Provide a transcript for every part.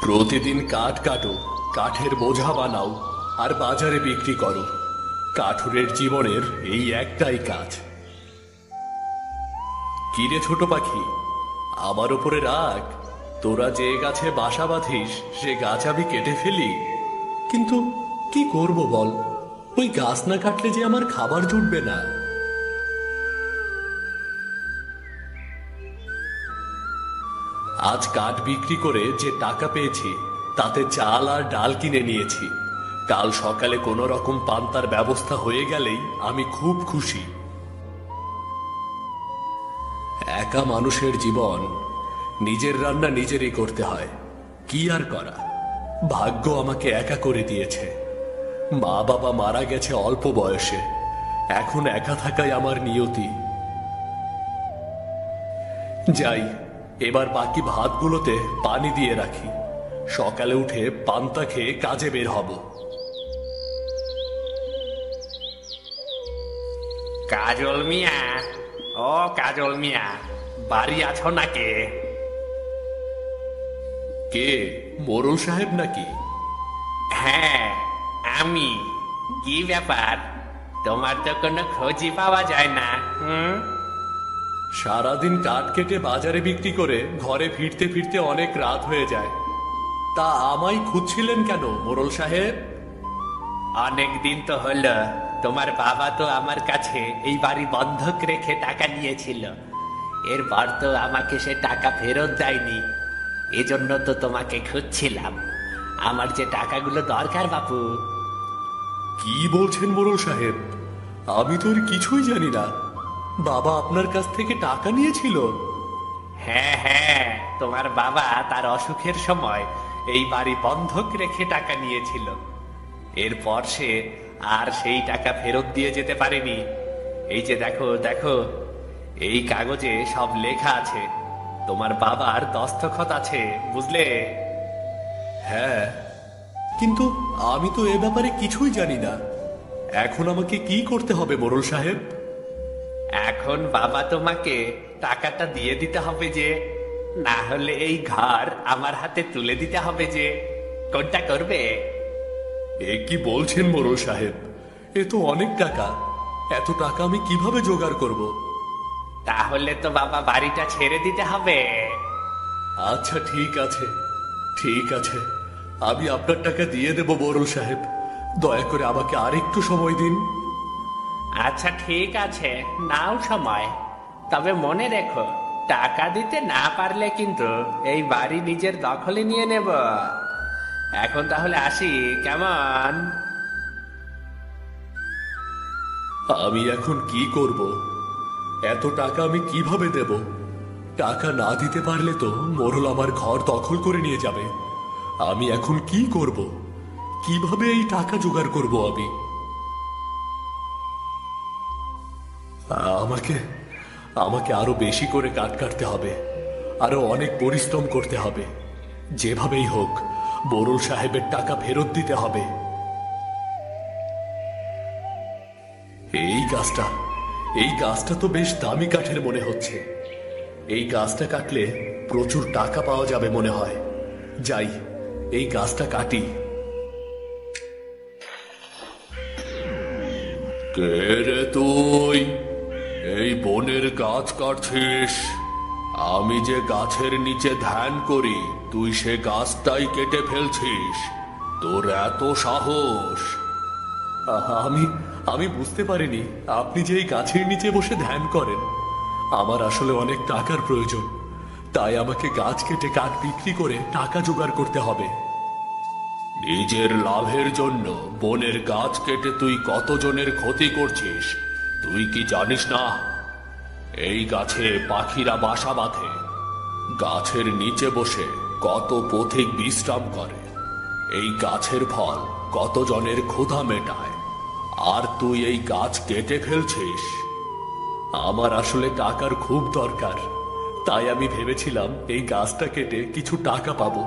প্রতিদিন কাঠ কাটো, কাঠের বোঝা বানাও আর বাজারে বিক্রি করো। কাঠুরের জীবনের এই একটাই কাজ। কিরে ছোট পাখি, আমার উপরে রাগ? তোরা যে গাছে বাসা বাঁধিস সে গাছ আমি কেটে ফেলি, কিন্তু কি করব বল? ওই গাছ না কাটলে যে আমার খাবার জুটবে না। আজ কাঠ বিক্রি করে যে টাকা পেয়েছি তাতে চাল আর ডাল কিনে নিয়েছি। কাল সকালে কোনো রকম পান্তার ব্যবস্থা হয়ে গেলেই আমি খুব খুশি। একা মানুষের জীবন, নিজের রান্না নিজেরই করতে হয়। কি আর করা, ভাগ্য আমাকে একা করে দিয়েছে। মা বাবা মারা গেছে অল্প বয়সে, এখন একা থাকাই আমার নিয়তি। যাই, এবার বাকি ভাতগুলোতে পানি দিয়ে রাখি। সকালে উঠে পান্তা খেয়ে কাজে বের হব। কাজল মিয়া, ও কাজল মিয়া, বাড়ি আছো নাকি? কে, মোড়ল সাহেব নাকি? হ্যাঁ আমি। কি ব্যাপার, তোমার তো কোনো খোঁজই পাওয়া যায় না। সারাদিন কাঠ কেটে বাজারে বিক্রি করে ঘরে ফিরতে ফিরতে অনেক রাত হয়ে যায়। তা আমায় খুঁজছিলেন কেন মোড়ল সাহেব? অনেক দিন তো হলো, তোমার বাবা তো আমার কাছে এই বাড়ি বন্ধক রেখে টাকা নিয়েছিল। এরপর তো আমাকে সে টাকা ফেরত দেয়নি। এজন্য তো তোমাকে খুঁজছিলাম। আমার যে টাকাগুলো দরকার বাপু। কি বলছেন মোড়ল সাহেব? আমি তো এর কিছুই জানি না। বাবা আপনার কাছ থেকে টাকা নিয়েছিল? হ্যাঁ হ্যাঁ, তোমার বাবা তার অসুখের সময় এই বাড়ি বন্ধক রেখে টাকা নিয়েছিল। এরপর সে আর সেই টাকা ফেরত দিয়ে যেতে পারেনি। এই যে দেখো দেখো, এই কাগজে সব লেখা আছে। তোমার বাবার দস্তখত আছে, বুঝলে? হ্যাঁ, কিন্তু আমি তো এ ব্যাপারে কিছুই জানি না। এখন আমাকে কি করতে হবে মোড়ল সাহেব? এখন বাবা তোমাকে টাকাটা দিয়ে দিতে হবে, যে না হলে এই ঘর আমার হাতে তুলে দিতে হবে। যে কোনটা করবে? এ কি বলছেন মোড়ল সাহেব? এ তো অনেক টাকা। এত টাকা আমি কিভাবে জোগাড় করব? তাহলে তো বাবা বাড়িটা ছেড়ে দিতে হবে। আচ্ছা ঠিক আছে, ঠিক আছে, আমি আপনার টাকা দিয়ে দেব মোড়ল সাহেব। দয়া করে আমাকে আরেকটু সময় দিন। আচ্ছা ঠিক আছে, নাও সময়। তবে মনে রেখো, টাকা দিতে না পারলে কিন্তু এই বাড়ি নিজের দখলে নিয়ে নেব। এখন তাহলে আসি, কেমন? আমি এখন কি করব? এত টাকা আমি কিভাবে দেব? টাকা না দিতে পারলে তো মোড়ল আমার ঘর দখল করে নিয়ে যাবে। আমি এখন কি করব? কিভাবে এই টাকা জোগাড় করব আমি? আমাকে আমাকে আরো বেশি করে কাঠ কাটতে হবে, আরো অনেক পরিশ্রম করতে হবে। যেভাবেই হোক মোড়ল সাহেবের টাকা ফেরত দিতে হবে। এই গাছটা তো বেশ দামি কাঠের মনে হচ্ছে। এই গাছটা কাটলে প্রচুর টাকা পাওয়া যাবে মনে হয়। যাই, এই গাছটা কাটি। কে রে তুই? এই বনের গাছ কাটছিস? আমি যে গাছের নিচে ধ্যান করি, তুই সে গাছটাই কেটে ফেলছিস? তোর এত সাহস! আমি আমি বুঝতে পারিনি আপনি যে এই গাছের নিচে বসে ধ্যান করেন। আমার আসলে অনেক টাকার প্রয়োজন, তাই আমাকে গাছ কেটে কাঠ বিক্রি করে টাকা জোগাড় করতে হবে। নিজের লাভের জন্য বনের গাছ কেটে তুই কতজনের ক্ষতি করছিস তুই কি জানিস না? এই গাছে পাখিরা বাসা বাঁধে, গাছের নিচে বসে কত পথিক বিশ্রাম করে। এই গাছের ফল কতজনের ক্ষুধা মেটায়, আর তুই এই গাছ কেটে ফেলছিস। আমার আসলে টাকার খুব দরকার, তাই আমি ভেবেছিলাম এই গাছটা কেটে কিছু টাকা পাবো।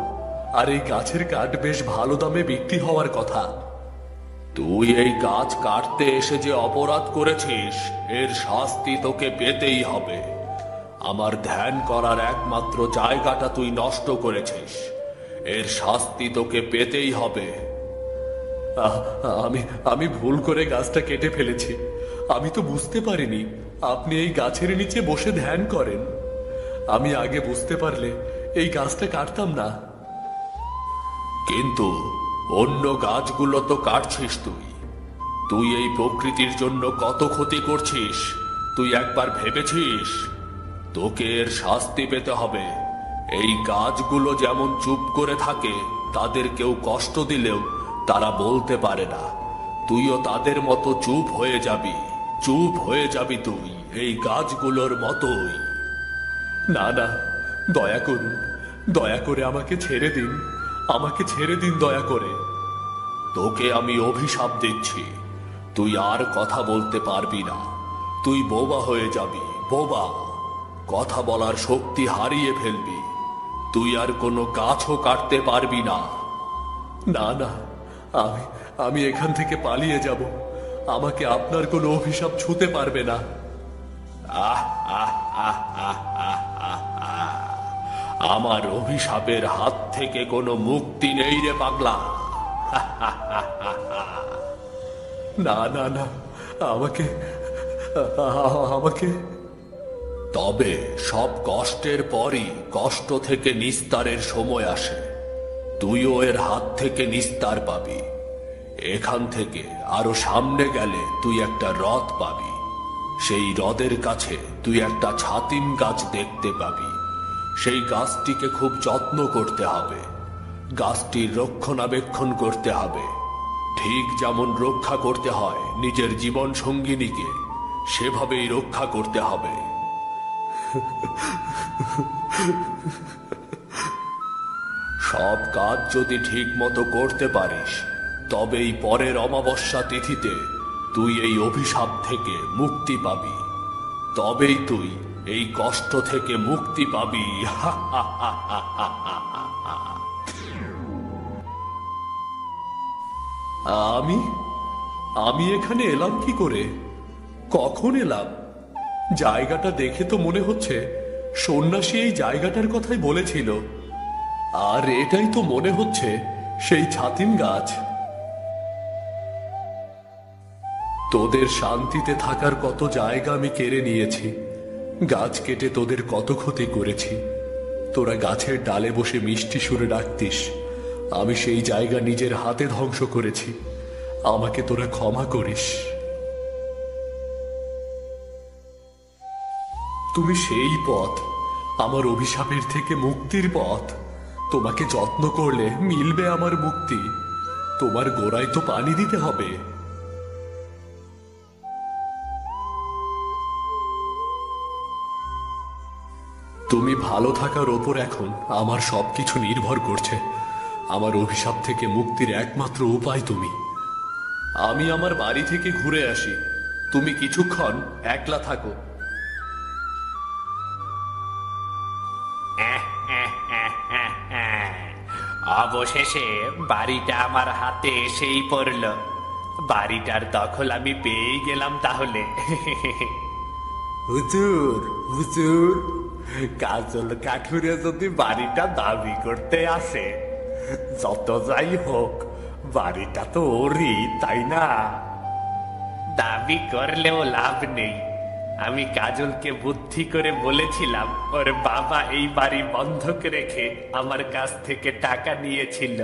আর এই গাছের কাঠ বেশ ভালো দামে বিক্রি হওয়ার কথা। তুই এই গাছ কাটতে এসে যে অপরাধ করেছিস, এর শাস্তি তোকে পেতেই হবে। আমার ধ্যান করার একমাত্র জায়গাটা তুই নষ্ট করেছিস। এর শাস্তি তোকে পেতেই হবে। আমি আমি ভুল করে গাছটা কেটে ফেলেছি। আমি তো বুঝতে পারিনি আপনি এই গাছের নিচে বসে ধ্যান করেন। আমি আগে বুঝতে পারলে এই গাছটা কাটতাম না। কিন্তু অন্য গাছগুলো তো কাটছিস তুই। তুই এই প্রকৃতির জন্য কত ক্ষতি করছিস তুই একবার ভেবেছিস? তোকে এর শাস্তি পেতে হবে। এই গাছগুলো যেমন চুপ করে থাকে, তাদের কেউ কষ্ট দিলেও তারা বলতে পারে না। তুইও তাদের মতো চুপ হয়ে যাবি। চুপ হয়ে যাবি তুই এই গাছগুলোর মতোই। না না, দয়া করুন, দয়া করে আমাকে ছেড়ে দিন, আমাকে ছেড়ে দিন দয়া করে। তোকে আমি অভিশাপ দিচ্ছি, তুই আর কথা বলতে পারবি না। তুই বোবা হয়ে যাবি, বোবা। কথা বলার শক্তি হারিয়ে ফেলবি। তুই আর কোনো গাছও কাটতে পারবি না। না না, আমি আমি এখান থেকে পালিয়ে যাব। আমাকে আপনার কোনো অভিশাপ ছুঁতে পারবে না। আহ আহ আহ আহ আহ আহ আহ। আমার অভিশাপের হাত থেকে কোনো মুক্তি নেই রে পাগলা। না না না, আমাকে আমাকে তবে সব কষ্টের পরই কষ্ট থেকে নিস্তারের সময় আসে। তুইও এর হাত থেকে নিস্তার পাবি। এখান থেকে আরো সামনে গেলে তুই একটা হ্রদ পাবি। সেই হ্রদের কাছে তুই একটা ছাতিম গাছ দেখতে পাবি। সেই গাছটিকে খুব যত্ন করতে হবে। গাছটির রক্ষণাবেক্ষণ করতে হবে। ঠিক যেমন রক্ষা করতে হয় নিজের জীবন সঙ্গিনীকে, সেভাবেই রক্ষা করতে হবে। সব কাজ যদি ঠিক মতো করতে পারিস, তবেই পরের অমাবস্যা তিথিতে তুই এই অভিশাপ থেকে মুক্তি পাবি। তবেই তুই এই কষ্ট থেকে মুক্তি পাবি। আমি আমি এখানে এলাম কি করে? কখন এলাম? জায়গাটা দেখে তো মনে হচ্ছে সন্ন্যাসী এই জায়গাটার কথাই বলেছিল। আর এটাই তো মনে হচ্ছে সেই ছাতিম গাছ। তোদের শান্তিতে থাকার কত জায়গা আমি কেড়ে নিয়েছি। গাছ কেটে তোদের কত ক্ষতি করেছি। তোরা গাছের ডালে বসে মিষ্টি সুরে ডাকতিস, আমি সেই জায়গা নিজের হাতে ধ্বংস করেছি। আমাকে তোরা ক্ষমা করিস। তুমি সেই পথ, আমার অভিশাপের থেকে মুক্তির পথ। তোমাকে যত্ন করলে মিলবে আমার মুক্তি। তোমার গোড়ায় তো পানি দিতে হবে। তুমি ভালো থাকার ওপর এখন আমার সবকিছু নির্ভর করছে। আমার অভিশাপ থেকে মুক্তির একমাত্র উপায় তুমি। আমি আমার বাড়ি থেকে ঘুরে আসি, তুমি কিছুক্ষণ একলা থাকো। অবশেষে বাড়িটা আমার হাতে এসেই পড়ল। বাড়িটার দখল আমি পেয়ে গেলাম তাহলে। হুজুর হুজুর, কাজল কাঠুরে যদি বাড়িটা দাবি করতে আসে, যত যাই হোক বাড়িটা তো ওরই, তাই না? দাবি করলেও লাভ নেই। আমি কাজলকে বুদ্ধি করে বলেছিলাম ওর বাবা এই বাড়ি বন্ধক রেখে আমার কাছ থেকে টাকা নিয়েছিল।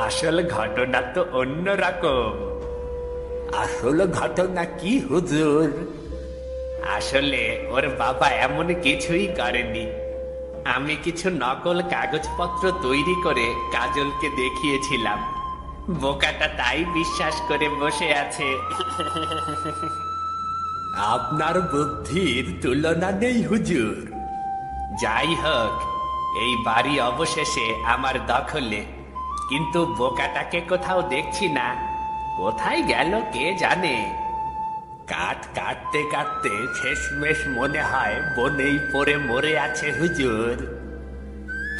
আসল ঘটনা তো অন্যরকম। আসল ঘটনা কি হুজুর? আসলে ওর বাবা এমন কিছুই করেনি। আমি কিছু নকল কাগজপত্র তৈরি করে কাজলকে দেখিয়েছিলাম। বোকাটা তাই বিশ্বাস করে বসে আছে। আপনার বুদ্ধির তুলনা নেই হুজুর। যাই হোক, এই বাড়ি অবশেষে আমার দখলে। কিন্তু বোকাটাকে কোথাও দেখছি না। কোথায় গেল কে জানে। কাঠ কাটতে কাটতে শেষমেশ মনে হয় বনেই পড়ে মরে আছে হুজুর।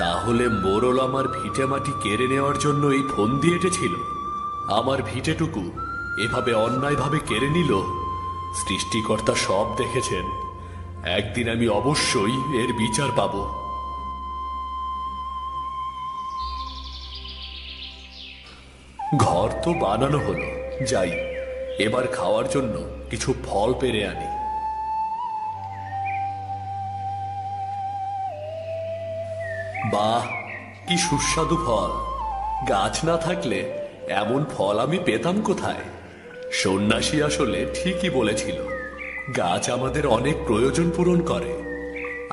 তাহলে মোরল আমার ভিটে মাটি কেড়ে নেওয়ার জন্য এই ফন্দি এঁটেছিল। আমার ভিটেটুকু এভাবে অন্যায়ভাবে কেড়ে নিল। সৃষ্টিকর্তা সব দেখেছেন। একদিন আমি অবশ্যই এর বিচার পাব। ঘর তো বানানো হলো, যাই এবার খাওয়ার জন্য কিছু ফল পেড়ে আনি। বাহ, কি সুস্বাদু ফল! গাছ না থাকলে এমন ফল আমি পেতাম কোথায়? সন্ন্যাসী আসলে ঠিকই বলেছিল, গাছ আমাদের অনেক প্রয়োজন পূরণ করে।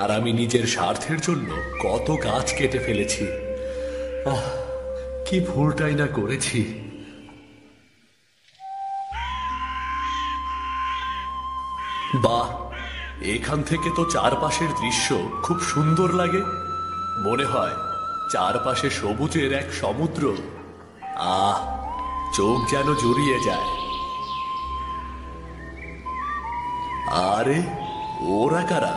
আর আমি নিজের স্বার্থের জন্য কত গাছ কেটে ফেলেছি। কি ভুলটাই না করেছি। বাহ, এখান থেকে তো চারপাশের দৃশ্য খুব সুন্দর লাগে। মনে হয় চারপাশে সবুজের এক সমুদ্র। চোখ যেন জুড়িয়ে যায়। আরে, ওরা কারা?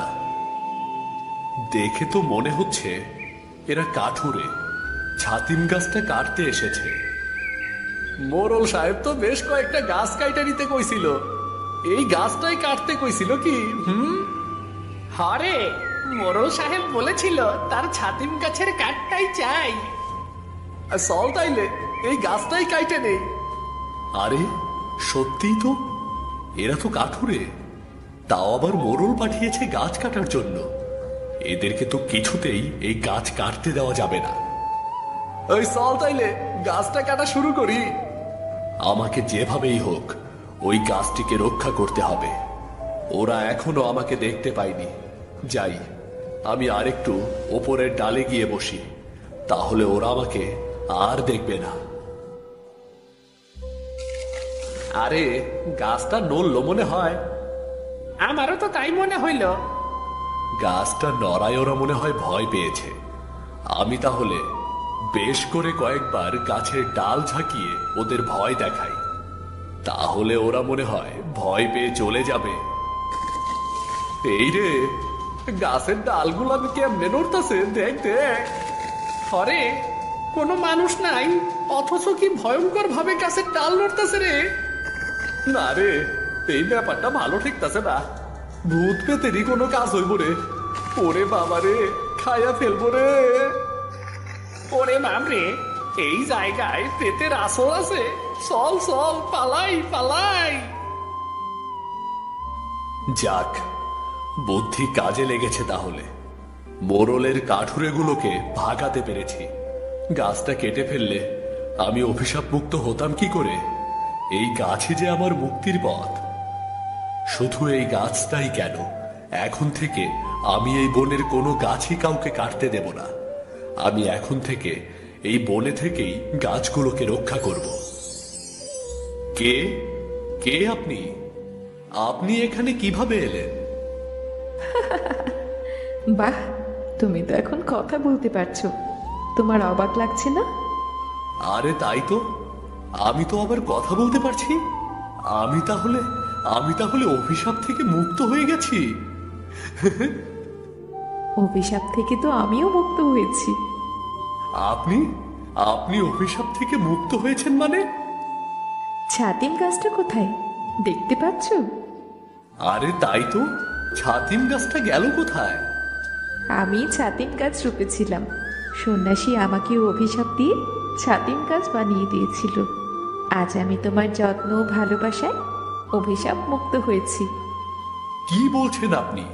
দেখে তো মনে হচ্ছে এরা কাঠুরে ছাতিম গাছটা কাটতে এসেছে। মোরল সাহেব তো বেশ কয়েকটা গাছ কাইটা নিতে কইছিল, এই গাছটাই কাটতে কইছিল কি? হরে, মোরল সাহেব বলেছিল তার ছাতিম গাছের কাঠটাই চাই। চল তাইলে এই গাছটাই কাইটে নেই। আরে সত্যিই তো, এরা তো কাঠুরে, তাও আবার মোরল পাঠিয়েছে গাছ কাটার জন্য। এদেরকে তো কিছুতেই এই গাছ কাটতে দেওয়া যাবে না। ওই চল তাইলে গাছটা কাটা শুরু করি। আমাকে যেভাবেই হোক ওই গাছটিকে রক্ষা করতে হবে। ওরা এখনো আমাকে দেখতে পায়নি। যাই, আমি আরেকটু ওপরের ডালে গিয়ে বসি, তাহলে ওরা আমাকে আর দেখবে না। আরে, গাছটা নড়লো মনে হয়। আমারও তো তাই মনে হইল। গাছটা নড়ায় ওরা মনে হয় ভয় পেয়েছে। আমি তাহলে বেশ করে কয়েকবার গাছের ডাল ঝাঁকিয়ে ওদের ভয় দেখাই, তাহলে ওরা মনে হয় ভয় পেয়ে চলে যাবে। এই রে, গাছের ডালগুলো আমি কেমনে নড়তাছে, দেখ দেখ। হরে, কোনো মানুষ নাই, অথচ কি ভয়ঙ্কর ভাবে গাছের ডাল নড়তেছে রে। না রে, এই ব্যাপারটা ভালো ঠেকতাছে না। ভূত পেতেরই কোনো কাজ হইব রে। ওরে বাবা রে, খায়া ফেলবো রে। ওরে বাপরে, এই জায়গায় পেতের আসর আছে। চল চল, পালাই পালাই। যাক, বুদ্ধি কাজে লেগেছে তাহলে। মোরলের কাঠুরেগুলোকে ভাগাতে পেরেছি। গাছটা কেটে ফেললে আমি অভিশাপ মুক্ত হতাম কি করে? এই গাছই যে আমার মুক্তির পথ। শুধু এই গাছটাই কেন, এখন থেকে আমি এই বনের কোনো গাছই কাউকে কাটতে দেব না। আমি এখন থেকে এই বনে থেকেই গাছগুলোকে রক্ষা করব। কে কে আপনি? আপনি এখানে কিভাবে এলেন? বাহ, তুমি তো এখন কথা বলতে পারছো। তোমার অবাক লাগছে না? আরে তাই তো, আমি তো আবার কথা বলতে পারছি। আমি তাহলে অভিশাপ থেকে মুক্ত হয়ে গেছি। অভিশাপ থেকে তো আমিও মুক্ত হয়েছি। আপনি আপনি অভিশাপ থেকে মুক্ত হয়েছেন মানে? ছাতিম গাছটা কোথায় দেখতে পাচ্ছ? আরে তাই তো, ছাতিম গাছটা গেল কোথায়? আমি ছাতিম গাছ রুপেছিলাম। সন্ন্যাসী আমাকে অভিশাপ দিয়ে ছাতিম গাছ বানিয়ে দিয়েছিল। আজ আমি তোমার যত্ন ও ভালোবাসায় অভিশাপ মুক্ত হয়েছি। কি বলছেন আপনি?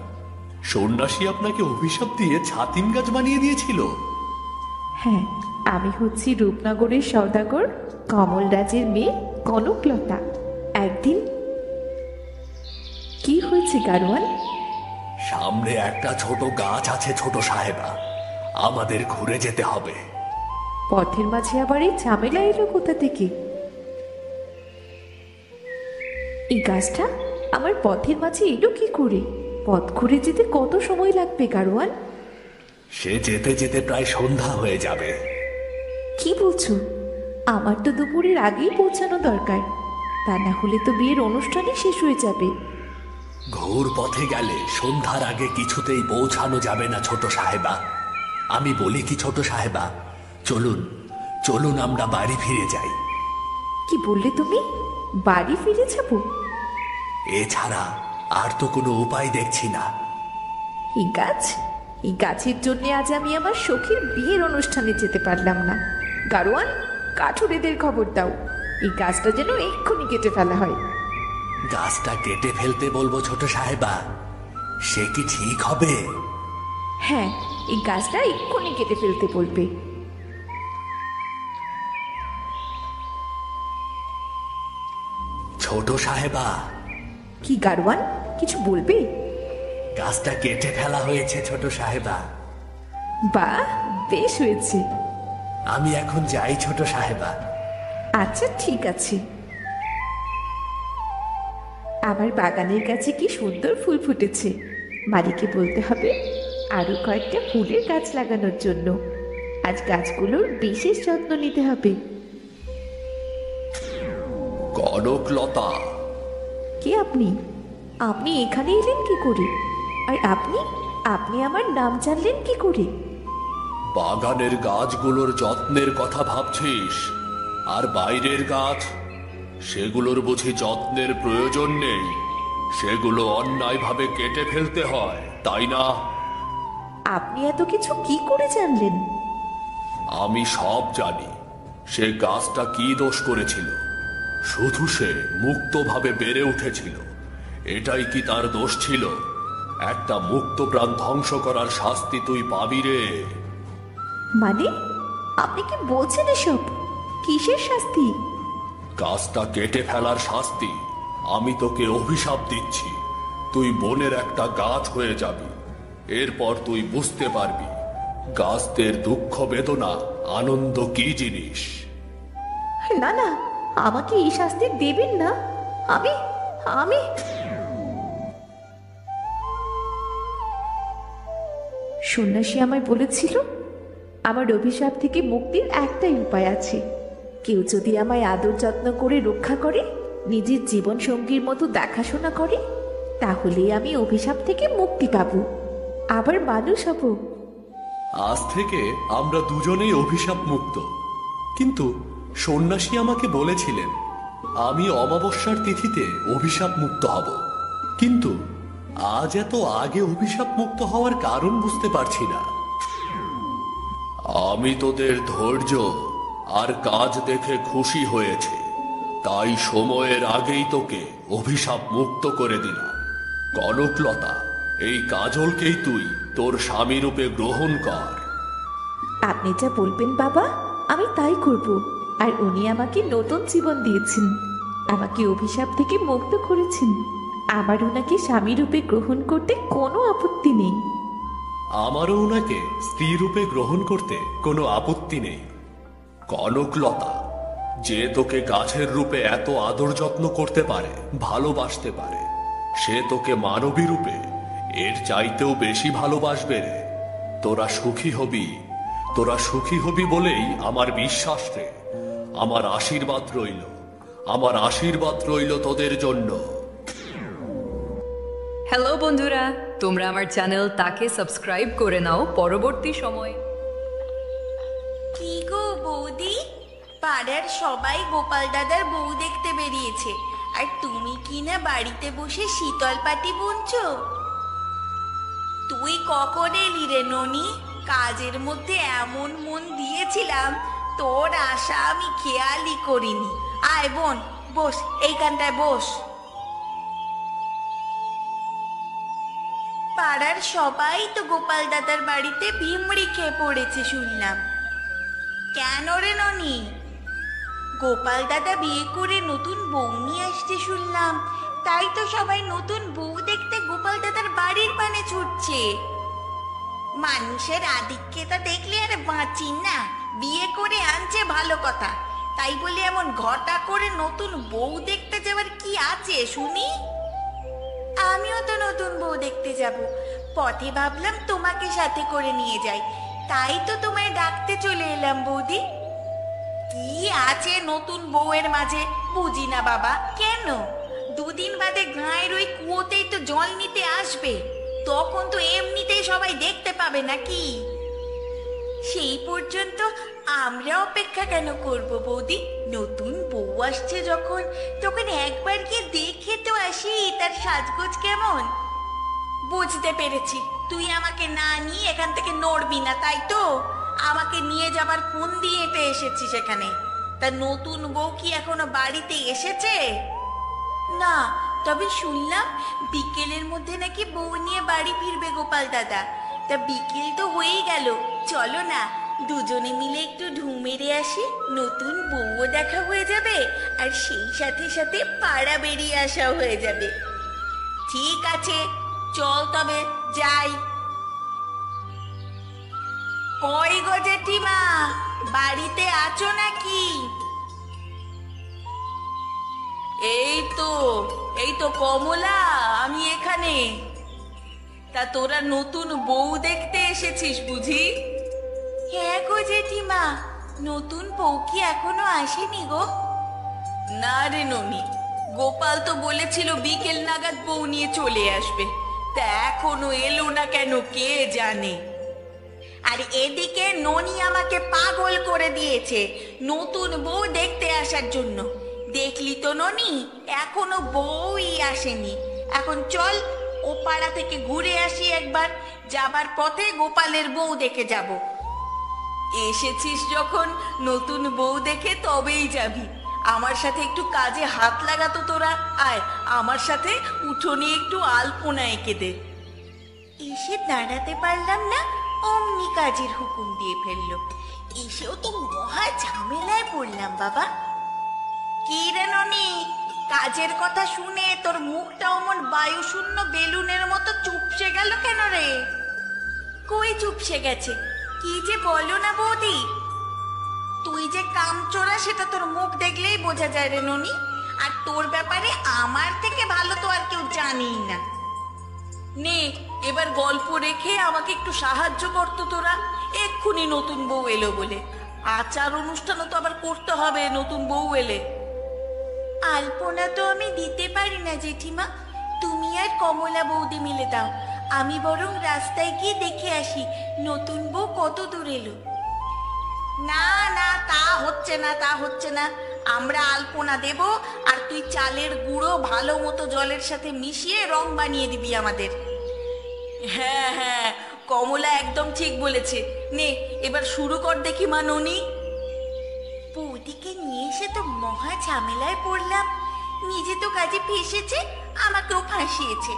সন্ন্যাসী আপনাকে অভিশাপ দিয়ে ছাতিম গাছ বানিয়ে দিয়েছিল? হ্যাঁ, আমি হচ্ছি রূপনগরের সওদাগর কমলরাজের মেয়ে কনকলতা। একদিন কি হয়েছে গারোয়ান? সামনে একটা ছোট গাছ আছে ছোট সাহেবা, আমাদের ঘুরে যেতে হবে। পথের মাঝে আবার এই ঝামেলা এলো কোথা থেকে? এই গাছটা আমার পথের মাঝে এলো কি করে? পথ ঘুরে যেতে কত সময় লাগবে গারোয়ান? সে যেতে যেতে প্রায় সন্ধ্যা হয়ে যাবে। কি বলছো? আমার তো দুপুরের আগেই পৌঁছানো দরকার, তা না হলে তো বিয়ের অনুষ্ঠানই শেষ হয়ে যাবে। ঘোর পথে গেলে সন্ধ্যার আগে কিছুতেই পৌঁছানো যাবে না ছোট সাহেবা। আমি বলি কি ছোট সাহেবা, চলুন চলুন আমরা বাড়ি ফিরে যাই। কি বললে তুমি? বাড়ি ফিরে যাব? এছাড়া আর তো কোনো উপায় দেখছি না। এই গাছের জন্য আজ আমি আমার সখীর বিয়ের অনুষ্ঠানে যেতে পারলাম না। গারোয়ান, কাঠুরেদের খবর দাও, এই গাছটা যেন এক্ষুনি কেটে ফেলা হয়। গাছটা কেটে ফেলতে বলবো ছোট সাহেবা, সে কি ঠিক হবে? হ্যাঁ, এই গাছটা এক্ষুনি কেটে ফেলতে বলবে। ছোট সাহেবা। কি গারওয়ান, কিছু বলবে? গাছটা কেটে ফেলা হয়েছে ছোট সাহেবা। বাহ, বেশ হয়েছে। আমি এখন যাই ছোট সাহেবা। আচ্ছা ঠিক আছে। আমার বাগানের কাছে কি সুন্দর ফুল ফুটেছে, মালিকে বলতে হবে আরো কয়েকটা ফুলের গাছ লাগানোর জন্য। আজ গাছগুলোর বিশেষ যত্ন নিতে হবে। কনকলতা, কে আপনি? আপনি এখানে এলেন কি করে? আর আপনি আপনি আমার নাম জানলেন কি করে? বাগানের গাছগুলোর যত্নের কথা ভাবছিস, আর বাইরের গাছ সেগুলোর বুঝি যত্নের প্রয়োজন নেই? সেগুলো অন্যায়ভাবে কেটে ফেলতে হয়, তাই না? আপনি এত কিছু কি করে জানলেন? আমি সব জানি। সে গাছটা কি দোষ করেছিল? শুধু সে মুক্তভাবে বেড়ে উঠেছিল, এটাই কি তার দোষ ছিল? একটা মুক্ত প্রাণ ধ্বংস করার শাস্তি তুই পাবি রে। মানে আপনি কি বলছেন এসব? কিসের শাস্তি? গাছটা কেটে ফেলার শাস্তি। আমি তোকে অভিশাপ দিচ্ছি, তুই বনের একটা গাছ হয়ে যাবি। এরপর তুই বুঝতে পারবি গাছদের দুঃখ বেদনা আনন্দ কি জিনিস। না না, আমাকে এই শাস্তি দেবেন না। আমি আমি সন্ন্যাসী আমায় বলেছিল আমার অভিশাপ থেকে মুক্তির একটাই উপায় আছে। কেউ যদি আমায় আদর যত্ন করে রক্ষা করে, নিজের জীবন সঙ্গীর মতো দেখাশোনা করে, তাহলেই আমি অভিশাপ থেকে মুক্তি পাবো, আবার মানুষ হব। আজ থেকে আমরা দুজনেই অভিশাপ মুক্ত। কিন্তু সন্ন্যাসী আমাকে বলেছিলেন আমি অমাবস্যার তিথিতে অভিশাপ মুক্ত হব। কিন্তু আজ এত আগে অভিশাপ মুক্ত হওয়ার কারণ বুঝতে পারছি না। আমি তোদের ধৈর্য আর কাজ দেখে খুশি হয়েছে, তাই সময়ের আগেই তোকে অভিশাপ মুক্ত করে দিলাম। কনকলতা, এই কাজলকেই তুই তোর স্বামী রূপে গ্রহণ কর। আপনি যা বলবেন বাবা, আমি তাই করব। আর উনি আমাকে নতুন জীবন দিয়েছেন, আমাকে অভিশাপ থেকে মুক্ত করেছেন। আমার ওনাকে স্বামী রূপে গ্রহণ করতে কোনো আপত্তি নেই। আমারও ওনাকে স্ত্রী রূপে গ্রহণ করতে কোনো আপত্তি নেই। কনকলতা, যে তোকে গাছের রূপে এত আদর যত্ন করতে পারে, ভালোবাসতে পারে, সে তোকে মানবী রূপে এর চাইতেও বেশি ভালোবাসবে রে। তোরা সুখী হবি, তোরা সুখী হবি বলেই আমার বিশ্বাস রে। আমার আশীর্বাদ রইল, আমার আশীর্বাদ রইল তোদের জন্য। হ্যালো বন্ধুরা, তোমরা আমার চ্যানেল তাকে সাবস্ক্রাইব করে নাও পরবর্তী সময়। কি গো বৌদি, পাড়ার সবাই গোপাল দাদার বউ দেখতে বেরিয়েছে, আর তুমি কি না বাড়িতে বসে শীতল পাটি বুনছো? তুই কখন এলি রে ননি? কাজের মধ্যে এমন মন দিয়েছিলাম, তোর আশা আমি খেয়ালই করিনি। আয় বোন, বস, এইখানটায় বস। পাড়ার সবাই তো গোপাল দাদার বাড়িতে ভিমড়ি খেয়ে পড়েছে শুনলাম। কেন রে ননি? গোপাল দাদা বিয়ে করে নতুন বউ নিয়ে আসছে শুনলাম, তাই তো সবাই নতুন বউ দেখতে গোপাল দাদার বাড়ির পানে ছুটছে। মানুষের আধিক্যতা দেখলে আর বাঁচি না। বিয়ে করে আনছে ভালো কথা, তাই বলে এমন ঘটা করে নতুন বউ দেখতে যাওয়ার কি আছে শুনি? আমিও তো নতুন বউ দেখতে যাব, পথে ভাবলাম তোমাকে সাথে করে নিয়ে যাই, তাই তো তোমায় ডাকতে চলে এলাম বৌদি। কি আছে নতুন বউয়ের মাঝে বুঝি না বাবা। কেন? দুদিন বাদে গাঁয়ের ওই কুয়োতেই তো জল নিতে আসবে, তখন তো এমনিতেই সবাই দেখতে পাবে নাকি? সেই পর্যন্ত আমরা অপেক্ষা কেন করব বৌদি? নতুন বউ আসছে যখন, তখন একবার গিয়ে দেখে তো আসি তার সাজগোজ কেমন। বুঝতে পেরেছি, তুই আমাকে না নিয়ে এখান থেকে নড়বি না, তাই তো? আমাকে নিয়ে যাবার ফোন দিয়ে এসেছিস এখানে। তা নতুন বউ কি এখনো বাড়িতে এসেছে? না, তবে শুনলাম বিকেলের মধ্যে নাকি বউ নিয়ে বাড়ি ফিরবে গোপাল দাদা। তা বিকেল তো হয়েই গেল, চলো না দুজনে মিলে একটু ঢু মেরে আসি। নতুন বউও দেখা হয়ে যাবে আর সেই সাথে সাথে পাড়া বেরিয়ে আসাও হয়ে যাবে। ঠিক আছে, চল তবে যাই। কই গো জেঠিমা, বাড়িতে আছো নাকি? এই তো কমলা, আমি এখানে। তা তোরা নতুন বউ দেখতে এসেছিস বুঝি? হ্যাঁ গো জেঠিমা, নতুন বউ কি এখনো আসেনি গো? না রে ননি, গোপাল তো বলেছিল বিকেল নাগাদ বউ নিয়ে চলে আসবে, তা এখনো এলো না কেন কে জানে। আর এদিকে ননি আমাকে পাগল করে দিয়েছে নতুন বউ দেখতে আসার জন্য। দেখলি তো ননি, এখনো বউই আসেনি। এখন চল ও পাড়া থেকে ঘুরে আসি একবার, যাবার পথে গোপালের বউ দেখে যাব। এসেছিস যখন নতুন বউ দেখে তবেই যাবি। আমার সাথে একটু কাজে হাত লাগাতো তোরা। আয় আমার সাথে, উঠোনে একটু আলপনা এঁকে দে। এসে দাঁড়াতে পারলাম না, অমনি কাজের হুকুম দিয়ে ফেললো। এসেও তো মহা ঝামেলায় পড়লাম বাবা। কি রে ননি, কাজের কথা শুনে তোর মুখটা অমন বায়ুশূন্য বেলুনের মতো চুপসে গেল কেন রে? কই চুপসে গেছে, কি যে বলো না বৌদি। তুই যে কামচোরা সেটা তোর মুখ দেখলেই বোঝা যায় রে ননি। আর তোর ব্যাপারে আমার থেকে ভালো তো আর কেউ জানেই না। নে এবার গল্প রেখে আমাকে একটু সাহায্য করতো তোরা। এক্ষুনি নতুন বউ এলো বলে আচার অনুষ্ঠানও তো আবার করতে হবে নতুন বউ এলে। আলপনা তো আমি দিতে পারি না জেঠিমা, তুমি আর কমলা বৌদি মিলে দাও। আমি বরং রাস্তায় গিয়ে দেখে আসি নতুন বউ কত দূর এলো। না না, তা হচ্ছে না। আমরা আলপনা দেব আর তুই চালের গুঁড়ো ভালো মতো জলের সাথে মিশিয়ে রং বানিয়ে দিবি আমাদের। হ্যাঁ হ্যাঁ, কমলা একদম ঠিক বলেছে। নে এবার শুরু কর দেখি মা ননি। বৌদিকে নিয়ে এসে তো মহা ঝামেলায় পড়লাম। নিজে তো কাজে ফেসেছে, আমাকেও ফাঁসিয়েছে।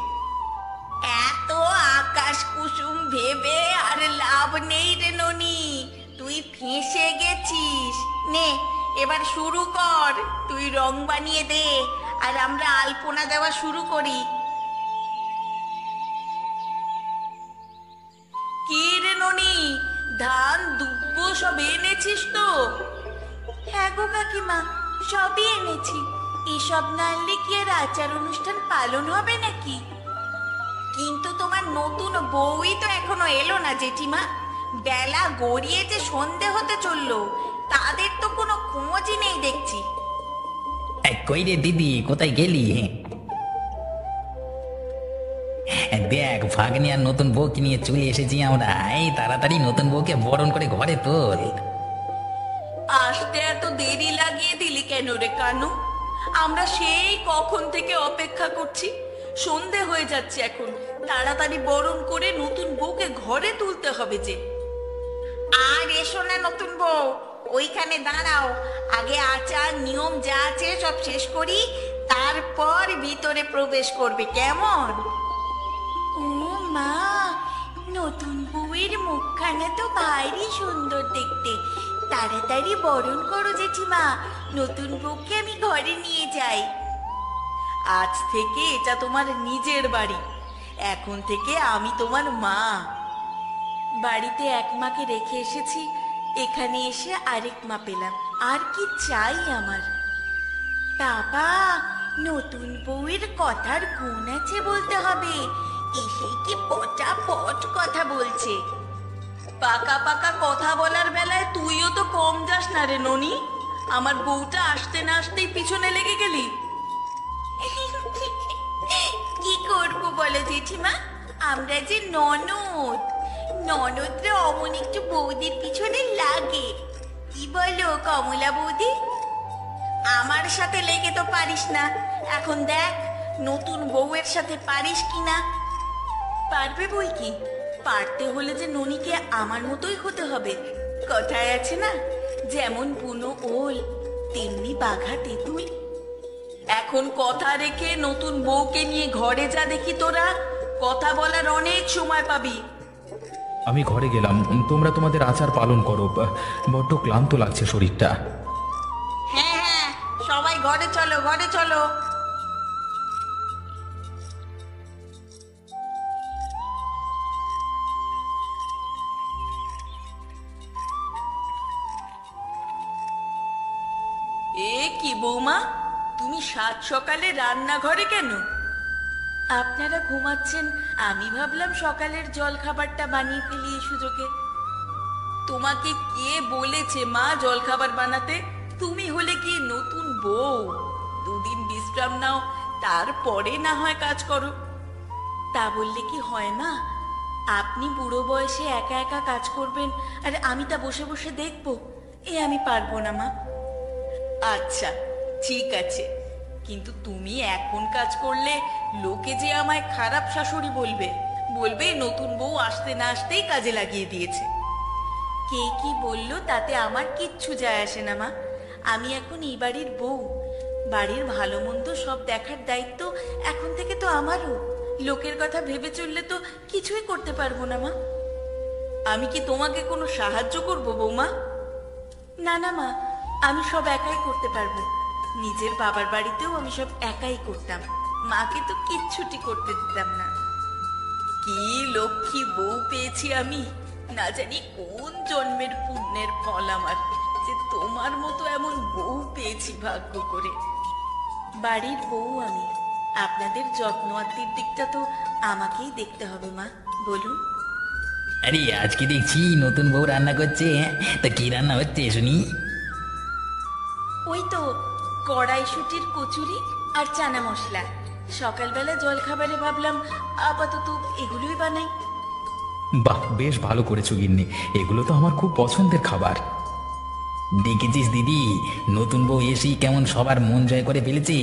এত আকাশ কুসুম ভেবে আর লাভ নেই রে ননি, তুই ফেঁসে গেছিস। নে এবার শুরু কর, তুই রং বানিয়ে দে আর আমরা আলপনা দেওয়া শুরু করি। কি রে ননি, ধান দুব্বো সব এনেছিস তো? হ্যাঁ গো কাকিমা, সবই এনেছি। এসব না আনলে কি আর আচার অনুষ্ঠান পালন হবে নাকি? কিন্তু তোমার নতুন বউই তো এখনো এলো না জেঠিমা। বেলা গড়িয়ে যে সন্ধে হতে চললো, তাদের তো কোনো খোঁজই নেই দেখছি। কই রে দিদি, কোথায় গেলি? দেখ ভাগ্নি আর নতুন বউকে নিয়ে চলে এসেছি আমরা। এই তাড়াতাড়ি নতুন বউকে বরণ করে ঘরে তোল। আসতে এত দেরি লাগিয়ে দিলি কেন রে কানু? আমরা সেই কখন থেকে অপেক্ষা করছি। সন্ধে হয়ে যাচ্ছে এখন, তাড়াতাড়ি বরণ করে নতুন বউকে ঘরে তুলতে হবে যে। আর এসো না নতুন বউ, ওইখানে দাঁড়াও। আগে আচার নিয়ম যা আছে সব শেষ করি, তারপর ভিতরে প্রবেশ করবে, কেমন? ও মা, নতুন বউয়ের মুখখানা তো ভারী সুন্দর দেখতে। তাড়াতাড়ি বরণ করো জেঠিমা, নতুন বউকে আমি ঘরে নিয়ে যাই। আজ থেকে এটা তোমার নিজের বাড়ি, এখন থেকে আমি তোমার মা। বাড়িতে এক মাকে রেখে এসেছি, এখানে এসে আরেক মা পেলাম। আর কি চাই আমার? বাবা, নতুন বউয়ের কথার গুণ আছে বলতে হবে। এসে কি পটাপট কথা বলছে। পাকা পাকা কথা বলার বেলায় তুইও তো কম যাস না রে ননি। আমার বউটা আসতে না আসতেই পিছনে লেগে গেলি। কি করবো বলো জেঠিমা, আমরা যে ননদ। ননদরা অমন একটু বৌদির পিছনে লাগে। কি বলো কমলা বৌদি? আমার সাথে লেগে তো পারিস না, এখন দেখ নতুন বউয়ের সাথে পারিস কিনা। পারবে বই কি, পারতে হলে যে ননিকে আমার মতোই হতে হবে। কথায় আছে না, যেমন বুনো ওল তেমনি বাঘা তেঁতুল। এখন কথা রেখে নতুন বউকে নিয়ে ঘরে যা দেখি, তোরা কথা বলার অনেক সময় পাবি। আমি ঘরে গেলাম, তোমরা তোমাদের আচার পালন করো, বড্ড ক্লান্ত লাগছে শরীরটা। হ্যাঁ হ্যাঁ, সবাই ঘরে চলো, ঘরে চলো। এ কি বৌমা, তুমি সাত সকালে রান্নাঘরে কেন? আপনারা ঘুমাচ্ছেন, আমি ভাবলাম সকালের জল খাবারটা বানিয়ে ফেলি এই সুযোগে। তোমাকে কে বলেছে মা জল খাবার বানাতে? তুমি হলে কি নতুন বউ, দুদিন বিশ্রাম নাও, তারপরে না হয় কাজ করো। তা বললে কি হয় মা? আপনি বুড়ো বয়সে একা একা কাজ করবেন আর আমি তা বসে বসে দেখবো, এ আমি পারবো না মা। আচ্ছা ঠিক আছে, কিন্তু তুমি এখন কাজ করলে লোকে যে আমায় খারাপ শাশুড়ি বলবে, বলবে নতুন বউ আসতে না আসতেই কাজে লাগিয়ে দিয়েছে। কে কি বললো তাতে আমার কিচ্ছু যায় আসে না মা। আমি এখন এই বাড়ির বউ, বাড়ির ভালো মন্দ সব দেখার দায়িত্ব এখন থেকে তো আমারও। লোকের কথা ভেবে চললে তো কিছুই করতে পারবো না মা। আমি কি তোমাকে কোনো সাহায্য করবো বৌমা? না না মা, আমি সব একাই করতে পারবো। নিজের বাবার বাড়িতেও আমি সব একাই করতাম, মাকে তো কিচ্ছুটি করতে দিতাম না। কি লক্ষ্মী বউ পেয়েছি আমি, না জানি কোন জন্মের পুণ্যের ফল আমার যে তোমার মতো এমন বউ পেয়েছি ভাগ্য করে। বাড়ির বউ আমি, আপনাদের যত্ন আত্মীর দিকটা তো আমাকেই দেখতে হবে মা, বলুন। আরে আজকে দেখছি নতুন বউ রান্না করছে, তা কি রান্না হচ্ছে শুনি? ওই তো কড়াইশুটির কচুরি আর চানা মশলা। সকালবেলা জল খাবারে ভাবলাম আপাতত এগুলোই বানাই। বাহ, বেশ ভালো করেছো গিন্নি, এগুলো তো আমার খুব পছন্দের খাবার। দেখেছিস দিদি, নতুন বউ এসেই কেমন সবার মন জয় করে ফেলেছে।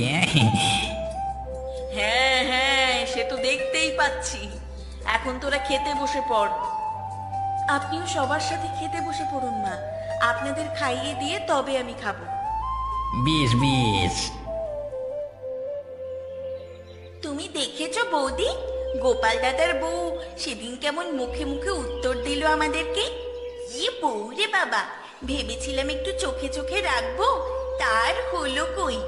হ্যাঁ হ্যাঁ, সে তো দেখতেই পাচ্ছি। এখন তোরা খেতে বসে পড়। আপনিও সবার সাথে খেতে বসে পড়ুন মা, আপনাদের খাইয়ে দিয়ে তবে আমি খাবো। বেশ বেশ। তুমি দেখেছো বৌদি, গোপাল দাদার বউ সেদিন কেমন মুখে মুখে উত্তর দিল আমাদেরকে? কি বউ রে বাবা, ভেবেছিলাম একটু চোখে চোখে রাখবো, তার হলো কই।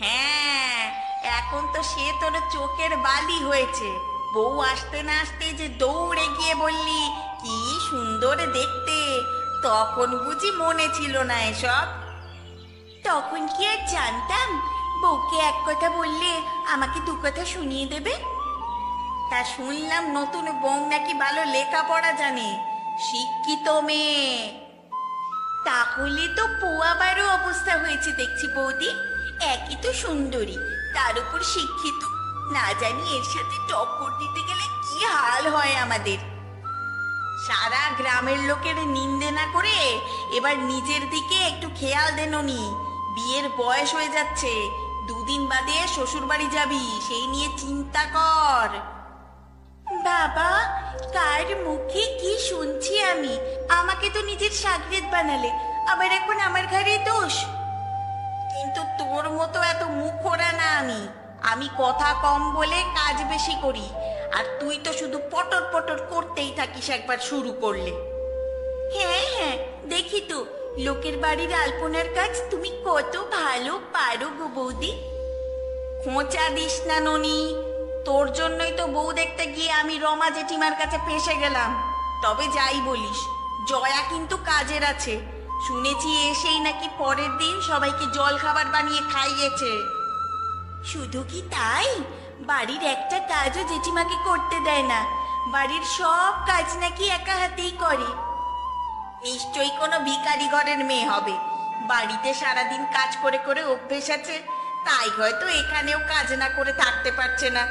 হ্যাঁ, এখন তো সে তোর চোখের বালি হয়েছে। বউ আসতে না আসতে যে দৌড়ে গিয়ে বললি কি সুন্দর দেখতে, তখন বুঝি মনে ছিল না এসব? তখন কি আর জানতাম বউকে এক কথা বললে আমাকে দু কথা শুনিয়ে দেবে? তা শুনলাম নতুন বউ নাকি ভালো লেখাপড়া জানে, শিক্ষিত মেয়ে। তাহলে তো পোয়াবারও অবস্থা হয়েছে দেখছি বৌদি। একই তো সুন্দরী, তার উপর শিক্ষিত, না জানি এর সাথে টক্কর দিতে গেলে কি হাল হয় আমাদের। সারা গ্রামের লোকের নিন্দে না করে এবার নিজের দিকে একটু খেয়াল দেননি। বিয়ের বয়স হয়ে যাচ্ছে, দুদিন বাদে শ্বশুর বাড়ি যাবি, সেই নিয়ে চিন্তা কর। বাবা, কার মুখে কি শুনছি আমি? আমাকে তো নিজের সাগরেদ বানালে, আবার এখন আমার ঘরে দোষ। কিন্তু তোর মতো এত মুখোরা না আমি। আমি কথা কম বলে কাজ বেশি করি, আর তুই তো শুধু পটর পটর করতেই থাকিস একবার শুরু করলে। হ্যাঁ হ্যাঁ, দেখি তো লোকের বাড়ির আলপনার কাজ তুমি কত ভালো পারো গো বৌদি। খোঁচা দিস না ননি, তোর জন্যই তো বউ দেখতে গিয়ে আমি রমা জেঠিমার কাছে ফেসে গেলাম। তবে যাই বলিস, জয়া কিন্তু কাজের আছে। শুনেছি এসেই নাকি পরের দিন সবাইকে জল খাবার বানিয়ে খাইয়েছে। শুধু কি তাই, বাড়ির একটা কাজও জেঠিমাকে করতে দেয় না। বাড়ির সব কাজ নাকি একা হাতেই করে। নিশ্চয়ই কোনো ভিখারি ঘরের মেয়ে হবে, বাড়িতে সারাদিন কাজ করে করে অভ্যেস আছে, তাই হয়তো এখানেও কাজ না করে থাকতে পারছে না।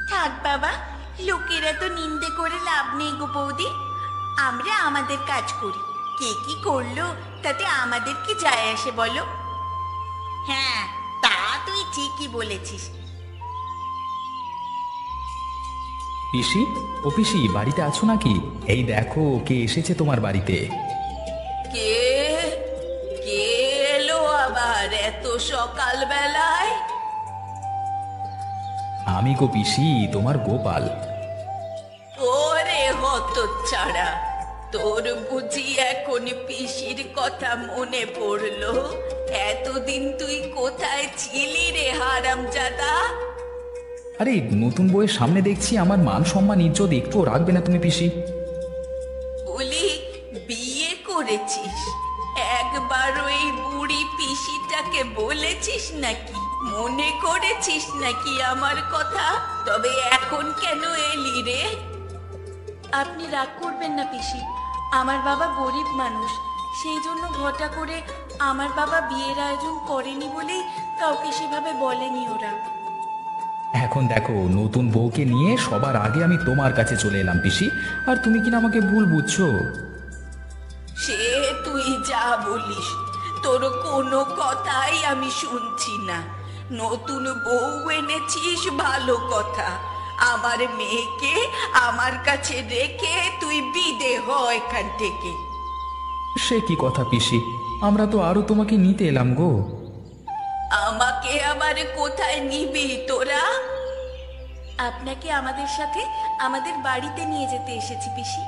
থাক বাবা, লোকেরা তো নিন্দে করে লাভ নেই গো বৌদি। আমরা আমাদের কাজ করি, কে কি করলো তাতে আমাদের কি যায় আসে বলো? হ্যাঁ, তা তুই ঠিকই বলেছিস। পিসি, ও পিসি, বাড়িতে আছো নাকি? এই দেখো কে এসেছে তোমার বাড়িতে। কে কে সকাল বেলায়? আমি গো পিসি, তোমার গোপাল। ওরে হতচ্ছাড়া, তোর বুঝি এখন পিসির কথা মনে পড়লো? এতদিন তুই কোথায় ছিলি রে হারামজাদা? আরে নতুন বইয়ের সামনে দেখছি আমার মান সম্মান ইজ্জত একটুও রাখবে না তুমি পিসি। বলি বিয়ে করেছিস? একবার ওই বুড়ি পিসিটাকে বলেছিস নাকি? মনে করেছিস নাকি আমার কথা? তবে এখন কেন এলি রে? আপনি রাগ করবেন না পিসি, আমার বাবা গরিব মানুষ, সেই জন্য ঘটা করে আমার বাবা বিয়ের আয়োজন করেনি বলেই কাউকে সেভাবে বলেনি ওরা। এখন দেখো, নতুন বউকে নিয়ে সবার আগে আমি তোমার কাছে চলে এলাম পিসি, আর তুমি কিনা আমাকে ভুল বুঝছো। সে তুই যা বলিস, তোর কোনো কথাই আমি শুনছি না। নতুন বউ এনেছিস ভালো কথা, আমার মেয়েকে আমার কাছে রেখে তুই বিদে হ এখান থেকে। সে কি কথা পিসি, আমরা তো আরো তোমাকে নিতে এলাম গো। আমাকে আবার কোথায় নিবি তোরা? আপনাকে আমাদের সাথে আমাদের বাড়িতে নিয়ে যেতে এসেছি পিসি,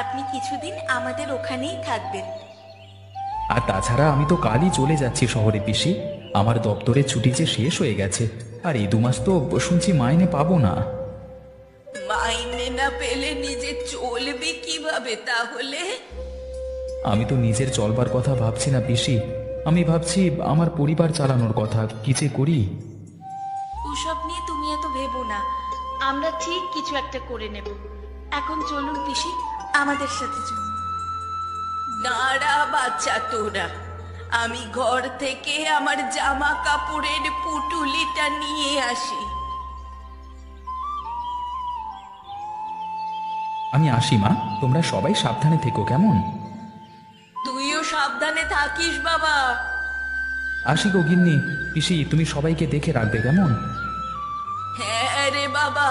আপনি কিছুদিন আমাদের ওখানেই থাকবেন। আর তাছাড়া আমি তো কালই চলে যাচ্ছি শহরে পিসি, আমার দপ্তরের ছুটি যে শেষ হয়ে গেছে, আর এই 2 মাস তো শুনছি মাইনে পাবো না। মাইনে না পেলে নিজে চলবি কিভাবে তাহলে? আমি তো নিজের চলবার কথা ভাবছি না পিসি, আমি ভাবছি আমার পরিবার চালানোর কথা, কি যে করি। ওসব নিয়ে তুমি এত ভেবো না, আমরা ঠিক কিছু একটা করে নেব। এখন চলুন পিসি, আমাদের সাথে চলুন। দাঁড়া বাচ্চা তোরা, আমি ঘর থেকে আমার জামা কাপড়ের পুটুলিটা নিয়ে আসি। আমি আসি মা, তোমরা সবাই সাবধানে থেকো কেমন। তুইও সাবধানে থাকিস বাবা। আসি গো গিন্নি, পিসি তুমি সবাইকে দেখে রাখবে কেমন। হ্যাঁ রে বাবা,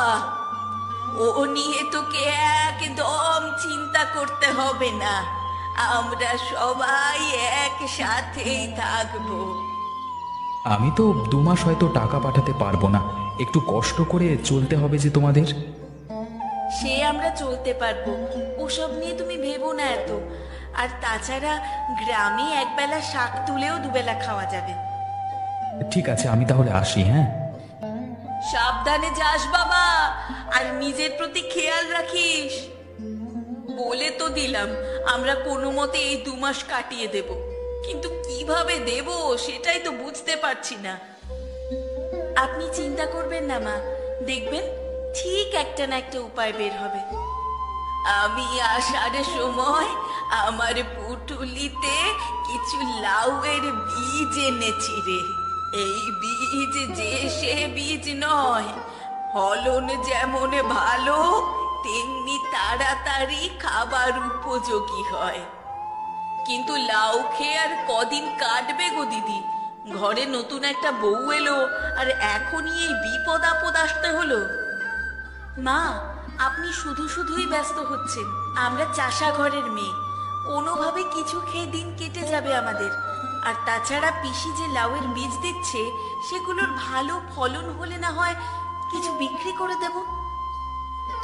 ও নিয়ে তোকে একদম চিন্তা করতে হবে না, আমরা সবাই একসাথেই থাকবো। আমি তো 2 মাস হয়তো টাকা পাঠাতে পারবো না, একটু কষ্ট করে চলতে হবে যে তোমাদের। সে আমরা চলতে পারবো, ওসব নিয়ে তুমি ভেবো না এত। আর তাছাড়া গ্রামে একবেলা শাক তুলেও দুবেলা খাওয়া যাবে। ঠিক আছে, আমি তাহলে আসি। হ্যাঁ, সাবধানে যাস বাবা, আর নিজের প্রতি খেয়াল রাখিস। বলে তো দিলাম আমরা কোনো মতে এই 2 মাস কাটিয়ে দেব, কিন্তু কিভাবে দেব সেটাই তো বুঝতে পারছি না। আপনি চিন্তা করবেন না মা, দেখবেন ঠিক একটা না একটা উপায় বের হবে। আমি আসার সময় আমার পুটুলিতে কিছু লাউয়ের বীজ এনেছি রে। এই বীজ যে সে বীজ নয়, ফলন যেমন ভালো তেমনি তাড়াতাড়ি খাবার উপযোগী হয়। কিন্তু লাউ খেয়ে আর কদিন কাটবে গো দিদি? ঘরে নতুন একটা বউ এলো, আর এখনই এই বিপদ আপদ আসতে হলো। মা, আপনি শুধু শুধুই ব্যস্ত হচ্ছেন। আমরা চাষা ঘরের মেয়ে, কোনোভাবে কিছু খেয়ে দিন কেটে যাবে আমাদের। আর তাছাড়া পিসি যে লাউয়ের বীজ দিচ্ছে, সেগুলোর ভালো ফলন হলে না হয় কিছু বিক্রি করে দেব।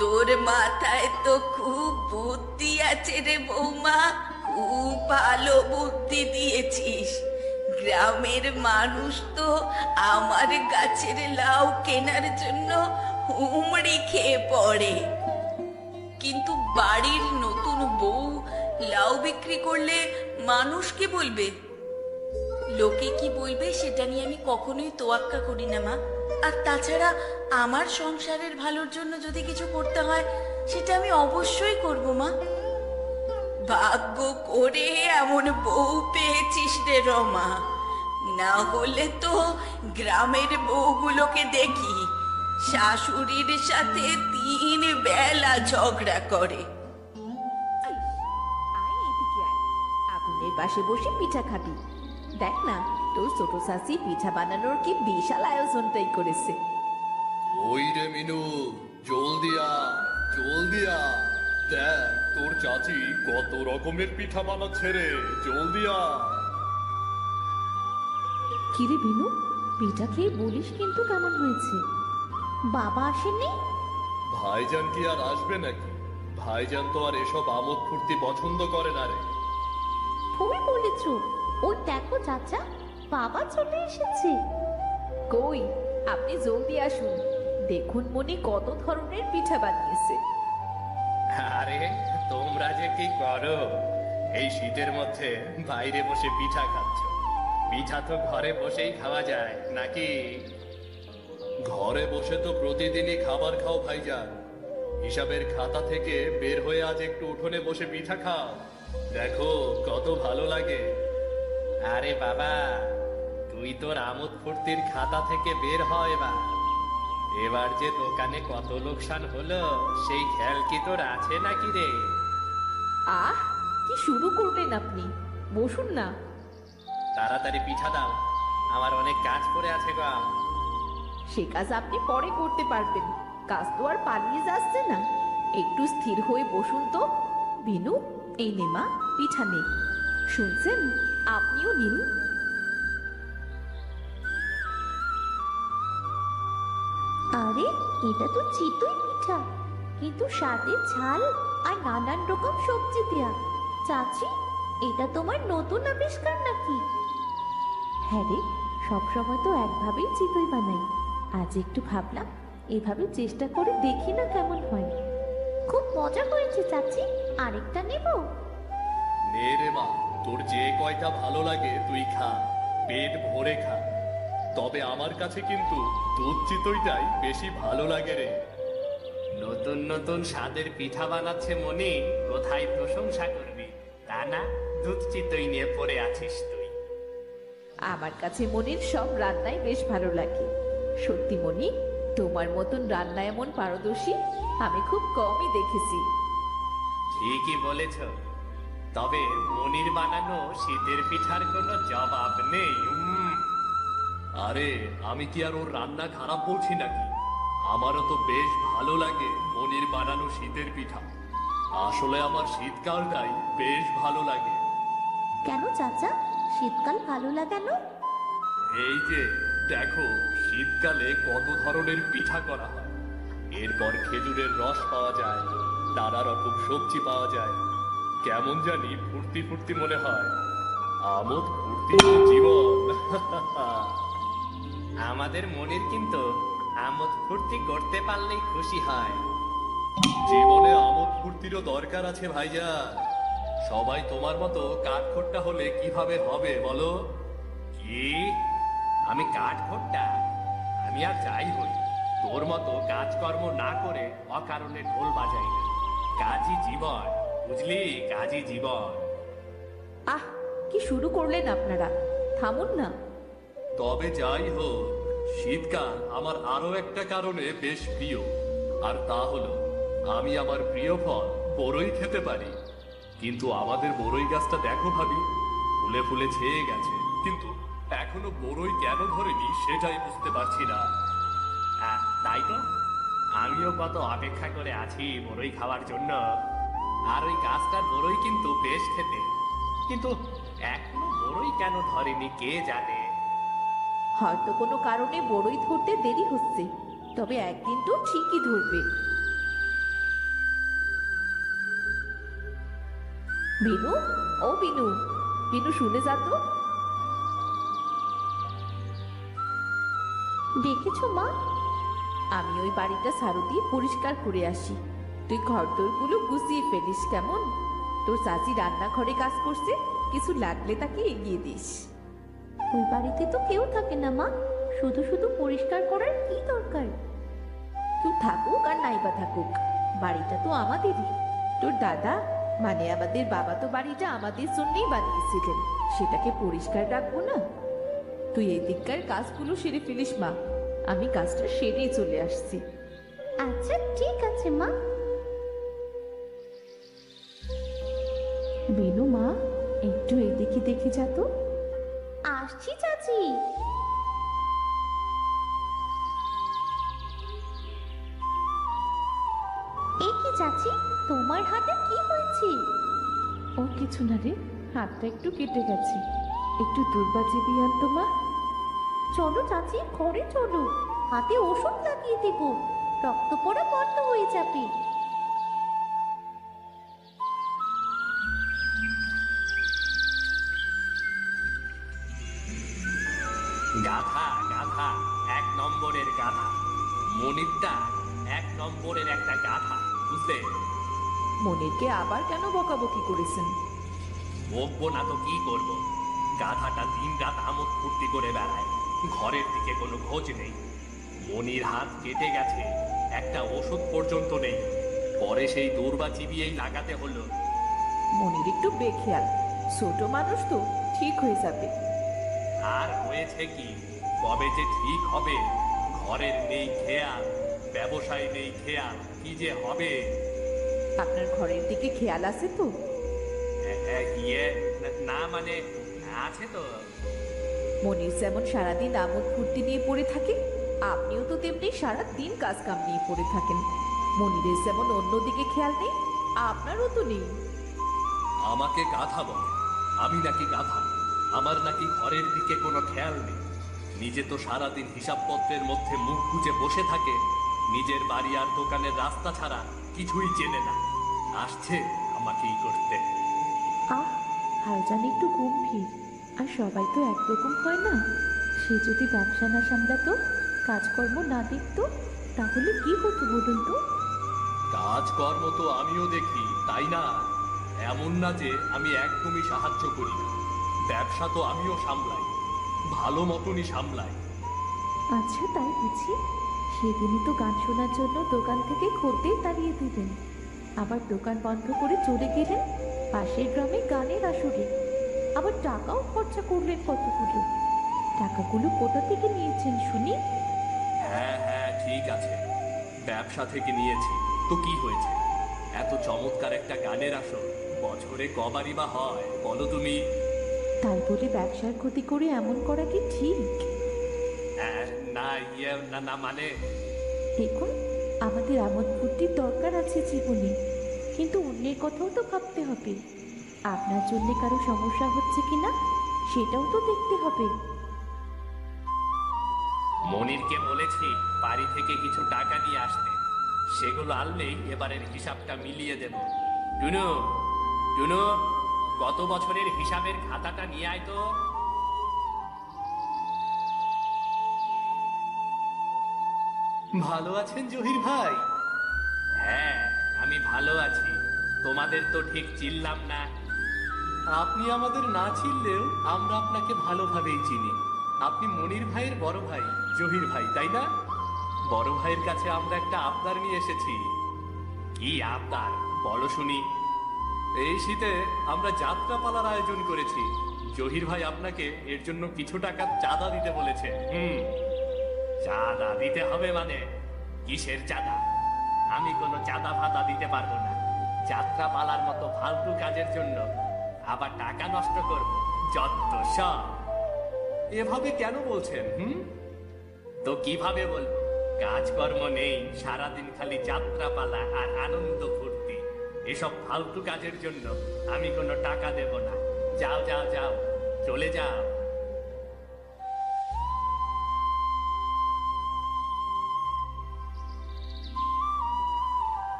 তোর মাথায় তো খুব বুদ্ধি আছে রে বৌমা, খুব ভালো বুদ্ধি দিয়েছিস। গ্রামের মানুষ তো আমার গাছের লাউ কেনার জন্য হুমড়ি খেয়ে পড়ে, কিন্তু বাড়ির নতুন বউ লাউ বিক্রি করলে মানুষ কি বলবে? লোকে কি বলবে সেটা নিয়ে আমি কখনোই তোয়াক্কা করি না মা। আর তাছাড়া আমার সংসারের ভালোর জন্য যদি কিছু করতে হয়, সেটা আমি অবশ্যই করব মা। ভাগ্য করে এমন বউ পেয়েছিস রে রমা, না হলে তো গ্রামের বউগুলোকে দেখি শাশুড়ির সাথে 3 বেলা ঝগড়া করে। আগুনের পাশে বসে পিঠা খাবি। দেখ না, তোর ছোট শাশি পিঠা বানানোর কি বিশাল আয়োজনটাই করেছে। ওই রে মিনু, জলদি আ, দেখ তোর চাচি কত রকমের পিঠা বানাচ্ছে রে, জলদি আ। কিরে বিনু, পিঠা খেয়ে বলিস কিন্তু কেমন হয়েছে? বাবা আসেনি? ভাইজান কি আর আসবে নাকি? ভাইজান তো আর এসব আমোদ ফুর্তি পছন্দ করে না রে। ভুল বলেছ। ওই দেখো চাচা, বাবা চলে এসেছে। কই, আপনি জলদি আসুন। দেখুন মনি কত ধরনের পিঠা বানিয়েছে। আরে তোমরা যে কি করো, এই শীতের মধ্যে বাইরে বসে পিঠা খাচ্ছ? পিঠা তো ঘরে বসেই খাওয়া যায় নাকি? ঘরে বসে তো প্রতিদিনই খাবার খাও ভাইজান। হিসাবের খাতা থেকে বের হয়ে আজ একটু উঠোনে বসে পিঠা খাও, দেখো কত ভালো লাগে। আরে বাবা, তুই তোর আমোদ ফুর্তির খাতা থেকে বের হয় এবার। এবার যে দোকানে কত লোকসান হলো সেই খেয়াল কি তোর আছে নাকি রে? আহ, কি শুরু করলেন আপনি? বসুন না। তাড়াতাড়ি পিঠা দাও, আমার অনেক কাজ পড়ে আছে গা। সে কাজ আপনি পরে করতে পারবেন, কাজ তো আর পালিয়ে যাচ্ছে না। একটু স্থির হয়ে বসুন তো। বিনু, এই নে মা, পিঠা নে। শুনছেন, আপনিও নিন। আরে, এটা তো চিতই পিঠা, কিন্তু স্বাদে ঝাল আর নানান রকম সবজি দেয়া। চাচি, এটা তোমার নতুন আবিষ্কার নাকি? হ্যাঁ রে, সবসময় তো একভাবেই চিতই বানাই। আজ একটু ভাবলাম এভাবে চেষ্টা করে দেখি না কেমন হয়। খুব মজা হয়েছে চাচি, আরেকটা নেব? নে রে মা, তোর যে কয়টা ভালো লাগে তুই খা, পেট ভরে খা। তবে আমার কাছে কিন্তু দুধ চিতইটাই বেশি ভালো লাগে রে। নতুন নতুন স্বাদের পিঠা বানাচ্ছে মনি, কোথায় প্রশংসা করবি? তা না দুধ চিতই নিয়ে পড়ে আছিস তুই। আমার কাছে মনির সব রান্নাই বেশ ভালো লাগে। সত্যি মনি, তোমার মতন রান্না এমন পারদর্শী আমি খুব কমই দেখেছি। ঠিকই বলেছ, তবে মনির বানানো শীতের পিঠার কোনো জবাব নেই। আরে আমি কি আর ওর রান্না খারাপ বলছি নাকি? আমারও তো বেশ ভালো লাগে মনির বানানো শীতের পিঠা। আসলে আমার শীতকালটাই বেশ ভালো লাগে। কেন চাচা, শীতকাল ভালো লাগানো? এই যে দেখো, শীতকালে কত ধরনের পিঠা করা হয়। এরপর খেজুরের রস পাওয়া যায়, নানা রকম সবজি পাওয়া যায়। কেমন জানি ফুর্তি ফুর্তি মনে হয়। আমোদ ফুর্তি তো জীবন। আমাদের মনির কিন্তু আমোদ ফুর্তি করতে পারলেই খুশি হয়। জীবনে আমোদ ফুর্তিরও দরকার আছে ভাইজান। সবাই তোমার মতো কাঠখোট্টা হলে কিভাবে হবে বলো? কি? আমি কাঠখোট্টা? আমি আর যাই হই, তোর মতো কাজকর্ম না করে অকারণে ঢোল বাজাই না। কাজই জীবন, বুঝলি? কাজই জীবন। আহ, কি শুরু করলেন আপনারা? থামুন না। তবে যাই হোক, শীতকাল আমার আরো একটা কারণে বেশ প্রিয়। আর তা হলো আমি আমার প্রিয় ফল বড়ই খেতে পারি। কিন্তু আমাদের বড়ই গাছটা দেখো ভাবি, ফুলে ফুলে ছেয়ে গেছে, কিন্তু এখনো বড়ই কেন ধরেনি সেটাই বুঝতে পারছি না। তাই তো, আমিও কত অপেক্ষা করে আছি বড়ই খাওয়ার জন্য। আর ওই গাছটার বড়ই কিন্তু বেশ খেতে, কিন্তু এখনো বড়ই কেন ধরেনি কে জানে। হয়তো কোনো কারণে বড়ই ধরতে দেরি হচ্ছে, তবে একদিন তো ঠিকই ধরবে। বিনু, ও বিনু, বিনু শুনে যা তো। দেখেছো মা, আমি ওই বাড়িটা ঝাড়ু দিয়ে পরিষ্কার করে আসি। তুই ঘরদোরগুলো গুছিয়ে ফেলিস কেমন? তোর চাচি রান্নাঘরে কাজ করছে, কিছু লাগলে তাকে এগিয়ে দিস। ওই বাড়িতে তো কেউ থাকে না মা, শুধু শুধু পরিষ্কার করার কি দরকার? তুই থাকুক আর নাইবা থাকুক, বাড়িটা তো আমাদেরই। তোর দাদা মানে আমাদের বাবা তো বাড়িটা আমাদের জন্যই বানিয়েছিলেন, সেটাকে পরিষ্কার রাখবো না? তুই এই দিককার কাজগুলো সেরে ফেলিস মা, আমি কাজটা সেরেই চলে আসছি। আচ্ছা ঠিক আছে মা। বেনু মা, একটু এদিকে দেখে যা তো। আসছি চাচি। এ কি চাচি, তোমার হাতে কি হয়েছে? ও কিছু না রে, হাতটা একটু কেটে গেছে। একটু দুর্বা চিবিয়ে আনতো মা। চলো চাচি, ঘরে চলো, হাতে ওষুধ লাগিয়ে দেব, রক্ত পড়া বন্ধ হয়ে যাবে। গাধা গাধা, 1 নম্বরের গাধা। মনিরটা 1 নম্বরের একটা গাধা, বুঝলে? মনিরকে আবার কেন বকাবকি করেছেন? বকবো না তো কি করব? গাধাটা দিনরাত আমোদ ফুর্তি করে বেড়ায়, ঘরের দিকে কোনো খোঁজ নেই। মনির হাত কেটে গেছে, একটা ওষুধ পর্যন্ত নেই। পরে সেই দৌড়বা চিবিয়েই লাগাতে হলো। মনির একটু বেখেয়াল, ছোট মানুষ তো, ঠিক হয়ে যাবে। আর হয়েছে কি, কবে যে ঠিক হবে? ঘরের নেই খেয়াল, ব্যবসায় নেই খেয়াল, কি যে হবে? আপনার ঘরের দিকে খেয়াল আছে তো? ইয়ে না, মানে আছে তো। মনির যেমন সারাদিন আমোদ ফুর্তি নিয়ে পড়ে থাকে, আপনিও তো তেমনি সারাদিন কাজ কাম নিয়ে পড়ে থাকেন। মনিরের যেমন অন্যদিকে খেয়াল নেই, আপনারও তো নেই। আমাকে গাধা বলে? আমি নাকি গাধা? আমার নাকি ঘরের দিকে কোনো খেয়াল নেই? নিজে তো সারাদিন হিসাবপত্রের মধ্যে মুখ গুজে বসে থাকে, নিজের বাড়ি আর দোকানের রাস্তা ছাড়া কিছুই চেনে না। আসছে আমাকেই করতে। আহ, হাল জানি একটু গম্ভীর, আর সবাই তো একরকম হয় না। সে যদি ব্যবসা না সামলাতো, কাজকর্ম না দেখতো, তাহলে কি হতো বলুন তো? কাজকর্ম তো আমিও দেখি, তাই না? এমন না যে আমি একদমই সাহায্য করি না। ব্যবসা তো আমিও সামলাই, ভালো মতনই সামলাই। আচ্ছা, তাই বুঝি? সেদিনই তো গান শোনার জন্য দোকান থেকে খদ্দের তাড়িয়ে দিলেন, আবার দোকান বন্ধ করে চলে গেলেন পাশের গ্রামে গানের আসরে, আবার টাকাও খরচা করলেন কতগুলো। টাকাগুলো কোথা থেকে নিয়েছেন শুনি? হ্যাঁ হ্যাঁ, ঠিক আছে, ব্যবসা থেকে নিয়েছি। তো কি হয়েছে? এত চমৎকার একটা গানের আসর বছরে কবারই বা হয় বলো তুমি? তাই বলে ব্যবসার ক্ষতি করে এমন করা কি ঠিক? না, ইয়ে না, না মানে। দেখুন, আমাদের আমোদ ফুর্তির দরকার আছে জীবনে, কিন্তু অন্যের কথাও তো ভাবতে হবে। আপনার জন্য কারো সমস্যা হচ্ছে কিনা সেটাও তো দেখতে হবে। মনিরকে বলেছি বাড়ি থেকে কিছু টাকা নিয়ে আসতে, সেগুলো আনলেই এবারের হিসাবটা মিলিয়ে দেব। টুনু, টুনু, গত বছরের হিসাবের খাতাটা নিয়ে আয় তো। ভালো আছেন জহির ভাই? হ্যাঁ, আমি ভালো আছি। তোমাদের তো ঠিক চিনলাম না। আপনি আমাদের না চিনলেও আমরা আপনাকে ভালোভাবেই চিনি। আপনি মনির ভাইয়ের বড় ভাই জহির ভাই, তাই না? বড় ভাইয়ের কাছে আমরা একটা আবদার নিয়ে এসেছি। কি আবদার বলো শুনি? এই শীতে আমরা যাত্রাপালার আয়োজন করেছি। জহির ভাই আপনাকে এর জন্য কিছু টাকা চাঁদা দিতে বলেছে। চাঁদা দিতে হবে মানে? কিসের চাঁদা? আমি কোনো চাঁদা ফাদা দিতে পারবো না। যাত্রা পালার মতো ফালতু কাজের জন্য আবার টাকা নষ্ট করব? যত সব। এভাবে কেন বলছেন? তো কিভাবে বলবো? কাজকর্ম নেই, সারাদিন খালি যাত্রা পালা আর আনন্দ ফুর্তি। এসব ফালতু কাজের জন্য আমি কোনো টাকা দেব না। যাও যাও যাও, চলে যাও।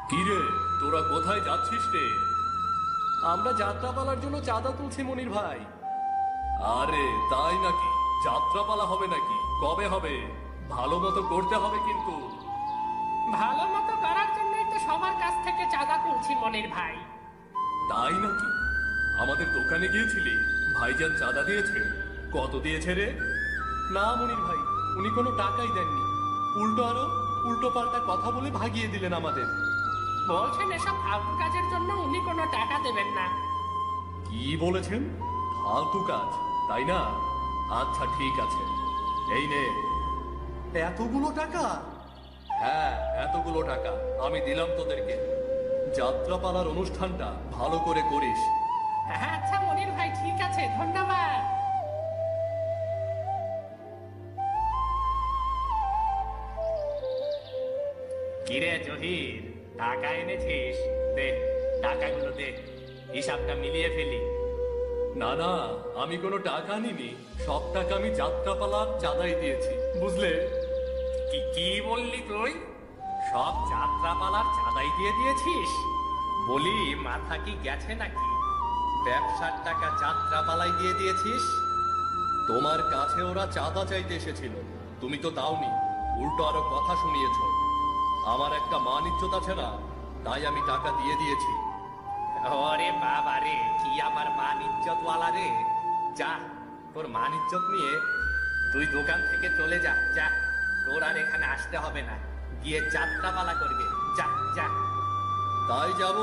কিরে, তোরা কোথায় যাচ্ছিস রে? আমরা যাত্রাপালার জন্য চাঁদা তুলছি মনির ভাই। আরে তাই নাকি? যাত্রাপালা হবে নাকি? কবে হবে? ভালো মতো করতে হবে কিন্তু। ভালো মতো করার জন্যই তো সবার কাছ থেকে চাঁদা তুলছি মনির ভাই। তাই নাকি? আমাদের দোকানে গিয়েছিলি? ভাইজান চাঁদা দিয়েছে? কত দিয়েছে রে? না মনির ভাই, উনি কোনো টাকাই দেননি। উল্টো পাল্টা কথা বলে ভাগিয়ে দিলেন আমাদের। বলছেন এসব ফালতু কাজের জন্য উনি কোনো টাকা দেবেন না। কি বলেছেন? ফালতু কাজ, তাই না? আচ্ছা ঠিক আছে, এই নে। এতগুলো টাকা? হ্যাঁ, এতগুলো টাকা আমি দিলাম তোদেরকে। যাত্রাপালার অনুষ্ঠানটা ভালো করে করিস। হ্যাঁ আচ্ছা মনির ভাই, ঠিক আছে, ধন্যবাদ। কিরে জহির, টাকা এনেছিস? দে, টাকাগুলো দে, হিসাবটা মিলিয়ে ফেলি। না না, আমি কোনো টাকা নিনি, সব টাকা আমি যাত্রাপালার চাঁদাই দিয়েছি, বুঝলে? কি কি বললি তুই? সব যাত্রাপালার চাঁদাই দিয়ে দিয়েছিস? বলি মাথা কি গেছে নাকি? ব্যবসার টাকা যাত্রাপালাই দিয়ে দিয়েছিস? তোমার কাছে ওরা চাঁদা চাইতে এসেছিল, তুমি তো দাওনি, উল্টো আরো কথা শুনিয়েছ। আমার একটা মান ইজ্জত আছে না, তাই আমি টাকা দিয়ে দিয়েছি। ওরে বাবা রে, কি আমার মান ইজ্জতওয়ালা রে! যা, তোর মান ইজ্জত নিয়ে তুই দোকান থেকে চলে যা। যা, তোর আর এখানে আসতে হবে না, গিয়ে যাত্রাপালা করবে। যা যা। তাই যাব,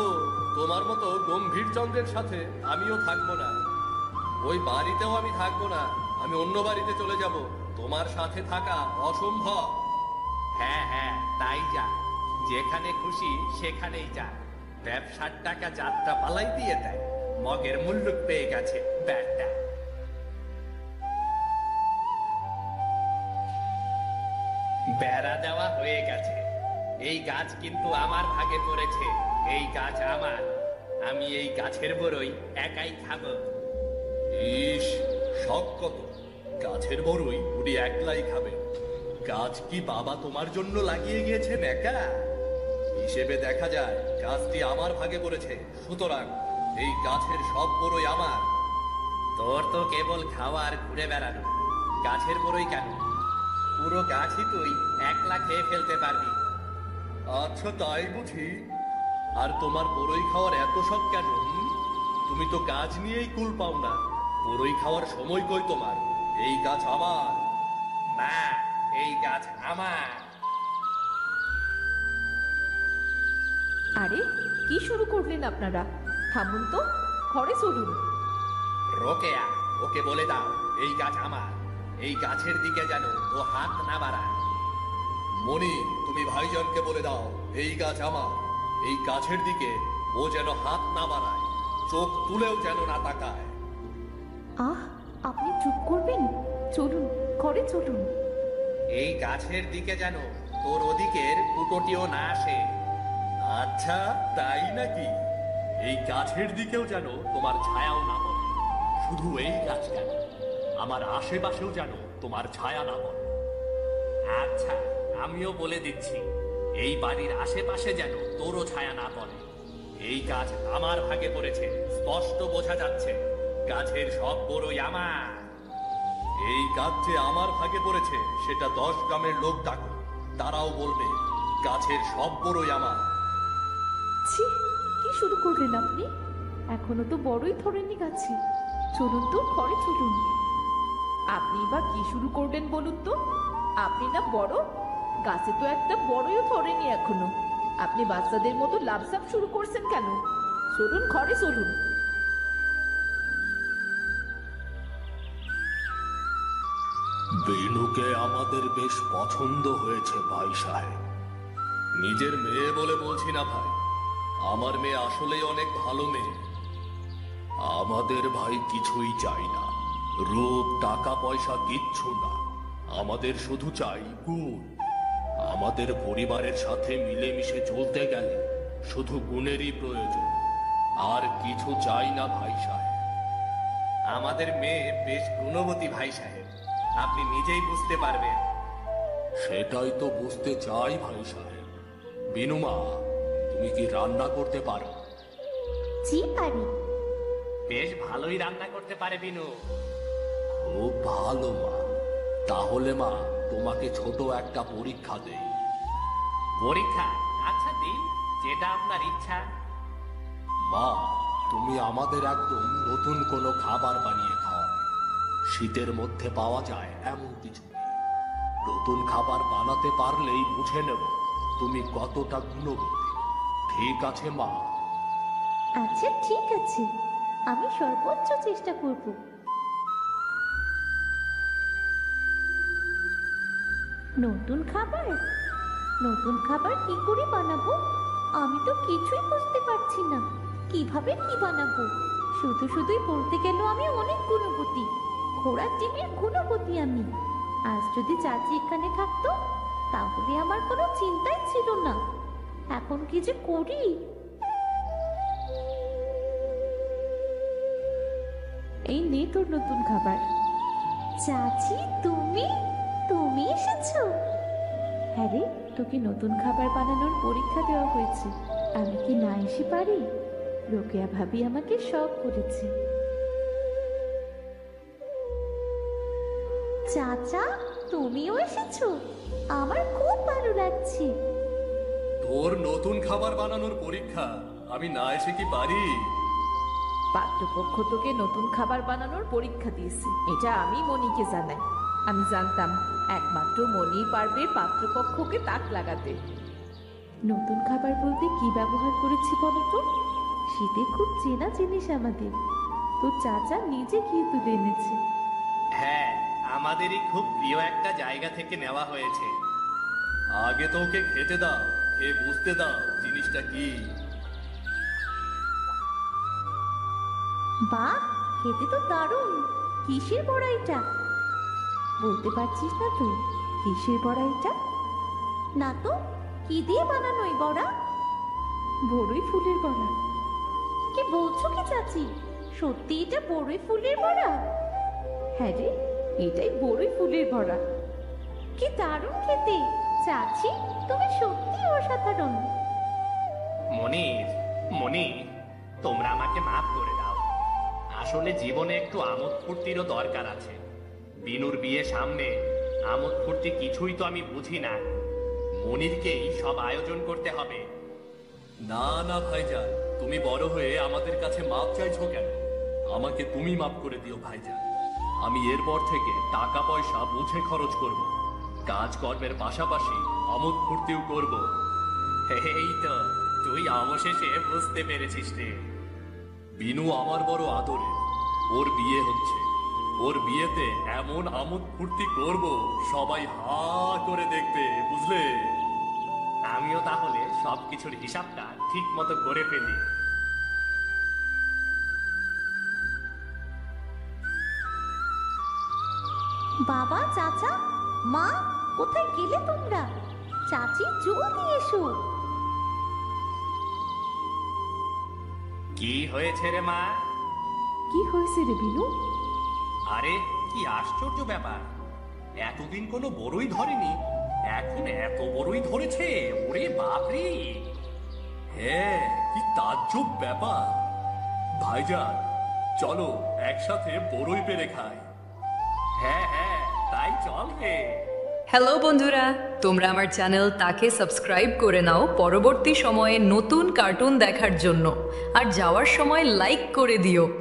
তোমার মতো গম্ভীর চন্দ্রের সাথে আমিও থাকবো না। ওই বাড়িতেও আমি থাকবো না, আমি অন্য বাড়িতে চলে যাব। তোমার সাথে থাকা অসম্ভব। হ্যাঁ হ্যাঁ, তাই যা, যেখানে খুশি সেখানেই যা। ব্যবসার টাকা যাত্রাপালাই দিয়ে দেয়, মগের মুল্লুক পেয়ে গেছে ব্যাটটা। বেড়া দেওয়া হয়ে গেছে। এই গাছ কিন্তু আমার ভাগে পড়েছে, এই গাছ আমার। আমি এই গাছের বড়ই একাই খাবো। ইস, শখ কত! গাছের বড়ই উনি একলাই খাবে। গাছ কি বাবা তোমার জন্য লাগিয়ে গিয়েছেন একা? হিসেবে দেখা যায় গাছটি আমার ভাগে পড়েছে, সুতরাং এই গাছের সব বড়ই আমার। তোর তো কেবল খাওয়া আর ঘুরে বেড়ানো, গাছের বড়ই কেন? পুরো গাছই তুই একলা খেয়ে ফেলতে পারবি। আচ্ছা, তাই বুঝি? আর তোমার বড়ই খাওয়ার এত শখ কেন? তুমি তো গাছ নিয়েই কুল পাও না, বড়ই খাওয়ার সময় কই তোমার? এই গাছ আমার। না, এই গাছ আমার। আরে কি শুরু করলেন আপনারা? থামুন তো, ঘরে চলুন। রোকেয়া, ওকে বলে দাও এই গাছ আমার। এই গাছের দিকে যেন ও হাত না বাড়ায়। মনি, তুমি ভাইজানকে বলে দাও এই গাছ আমার। এই গাছের দিকে ও যেন হাত না বাড়ায়, চোখ তুলেও যেন না তাকায়। আহ, আপনি চুপ করবেন? চলুন, ঘরে চলুন। এই গাছের দিকে যেন তোর ওদিকের কুটোটিও না আসে। আচ্ছা, তাই নাকি? এই গাছের দিকেও যেন তোমার ছায়াও না পড়ে। শুধু এই গাছ কেন, আমার আশেপাশেও যেন তোমার ছায়া না পড়ে। আচ্ছা, আমিও বলে দিচ্ছি, এই বাড়ির আশেপাশে যেন তোরও ছায়া না পড়ে। এই গাছ আমার ভাগে পড়েছে, স্পষ্ট বোঝা যাচ্ছে। গাছের সব বড়ই আমার। এই গাছ যে আমার ভাগে পড়েছে সেটা 10 গ্রামের লোক ডাকো, তারাও বলবে গাছের সব বড়ই আমার। ছি, কি শুরু করলেন আপনি? এখনো তো বড়ই ধরেননি গাছে। চলুন তো, ঘরে চলুন। আপনি বা কি শুরু করলেন বলুন তো? আপনি না বড়, গাছে তো একটা বড়ইও ধরেনি এখনো। আপনি বাচ্চাদের মতো লাফঝাপ শুরু করছেন কেন? চলুন, ঘরে চলুন। বেনুকে আমাদের বেশ পছন্দ হয়েছে ভাই সাহেব। নিজের মেয়ে বলে বলছি না ভাই, আমার মেয়ে আসলেই অনেক ভালো মেয়ে। আমাদের ভাই কিছুই চাই না, রূপ টাকা পয়সা কিচ্ছু না। আমাদের শুধু চাই গুণ। আমাদের পরিবারের সাথে মিলেমিশে চলতে গেলে শুধু গুণেরই প্রয়োজন, আর কিছু চাই না ভাই সাহেব। আমাদের মেয়ে বেশ গুণবতী ভাই সাহেব, আপনি নিজেই বুঝতে পারবেন। সেটাই তো বুঝতে চাই ভাই সাহেব। বিনুমা, তুমি কি রান্না করতে পারো? জি পারি। বেশ ভালোই রান্না করতে পারে বিনু। খুব ভালো মা। তাহলে মা, তোমাকে ছোট একটা পরীক্ষা দেই। পরীক্ষা? আচ্ছা দিন, যেটা আপনার ইচ্ছা। মা, তুমি আমাদের একদম নতুন কোনো খাবার বানিয়ে খাও। শীতের মধ্যে পাওয়া যায় এমন কিছু নেই। নতুন খাবার বানাতে পারলেই বুঝে নেব তুমি কতটা গুণবতী। ঠিক আছে মা? আচ্ছা, ঠিক আছে, আমি সর্বোচ্চ চেষ্টা করব। নতুন খাবার? নতুন খাবার কি করে বানাবো? আমি তো কিছুই বুঝতে পারছি না। কিভাবে কি বানাবো? শুধুই বলতে গেল আমি অনেক গুণবতী, ঘোড়ার ডিমের গুণবতী আমি। আজ যদি চাচি এখানে থাকতো তাহলে আমার কোনো চিন্তাই ছিল না। এখন কি যে করি? এই নে তোর নতুন খাবার। চাচি, তুমি তুমি এসেছো? হ্যাঁ রে, তোকে নতুন খাবার বানানোর পরীক্ষা দেওয়া হয়েছে। আমি কি না এসে পারি? রোকেয়া ভাবি আমাকে শখ করেছে। চাচা, তুমিও এসেছো? আমার খুব ভালো লাগছে। তোর নতুন খাবার বানানোর পরীক্ষা, আমি না এসে কি পারি? পাত্রপক্ষ তোকে নতুন খাবার বানানোর পরীক্ষা দিয়েছে, এটা আমি মনিকে জানাই। আমি জানতাম একমাত্র মনি পারবে পাত্রপক্ষকে তাক লাগাতে। নতুন খাবার বলতে কি ব্যবহার করেছি বলতো? শীতে খুব চেনা জিনিস আমাদের। তোর চাচা নিজে গিয়ে তুলে এনেছে। হ্যাঁ, আমাদেরই খুব প্রিয় একটা জায়গা থেকে নেওয়া হয়েছে। আগে তো ওকে খেতে দাও, খেয়ে বুঝতে দাও জিনিসটা কি। বাহ, খেতে তো দারুণ। কিসের বড়া এটা? বলতে পারছিস না তুই কিসের বড়া এটা? না তো, কি দিয়ে বানানো এই বড়া? বড়ই ফুলের বড়া। কি বলছো কি চাচি? সত্যি এটা বড়ই ফুলের বড়া? হ্যাঁ রে, এটাই বড়ই ফুলের বড়া। কি দারুণ খেতে! চাচি, তুমি সত্যি অসাধারণ। মনি, তোমরা আমাকে মাফ করে দাও। আসলে জীবনে একটু আমোদ ফুর্তিরও দরকার আছে। বিনুর বিয়ে সামনে, আমোদ ফুর্তি কিছুই তো আমি বুঝি না। মনিরকেই সব আয়োজন করতে হবে। না না ভাইজান, তুমি বড় হয়ে আমাদের কাছে মাপ চাইছো কেন? আমাকে তুমি মাপ করে দিও ভাইজান। আমি এরপর থেকে টাকা পয়সা বুঝে খরচ করব, কাজকর্মের পাশাপাশি আমোদ ফুর্তিও করব। এই তো, তুই অবশেষে বুঝতে পেরেছিস রে। বিনু আমার বড় আদরের, ওর বিয়ে হচ্ছে। ওর বিয়েতে এমন আমোদ ফুর্তি করব, সবাই হা করে দেখবে, বুঝলে? আমিও তাহলে সবকিছুর হিসাবটা ঠিক মতো করে ফেলি। বাবা, চাচা, মা, কোথায় গেলে তোমরা? চাচি, জলদি এসো। কি হয়েছে রে মা? কি হয়েছে রে বিনু? আরে কি আশ্চর্য ব্যাপার! এতদিন কোনো বড়ই ধরেনি, এখন এত বড়ই ধরেছে। ওরে বাপরে! হ্যাঁ, কি তাজ্জব ব্যাপার। ভাইজান, চলো একসাথে বড়ই পেরে খাই। হ্যাঁ হ্যাঁ, তাই চল রে। হ্যালো বন্ধুরা, তোমরা আমার চ্যানেল তাকে সাবস্ক্রাইব করে নাও পরবর্তী সময়ে নতুন কার্টুন দেখার জন্য, আর যাওয়ার সময় লাইক করে দিও।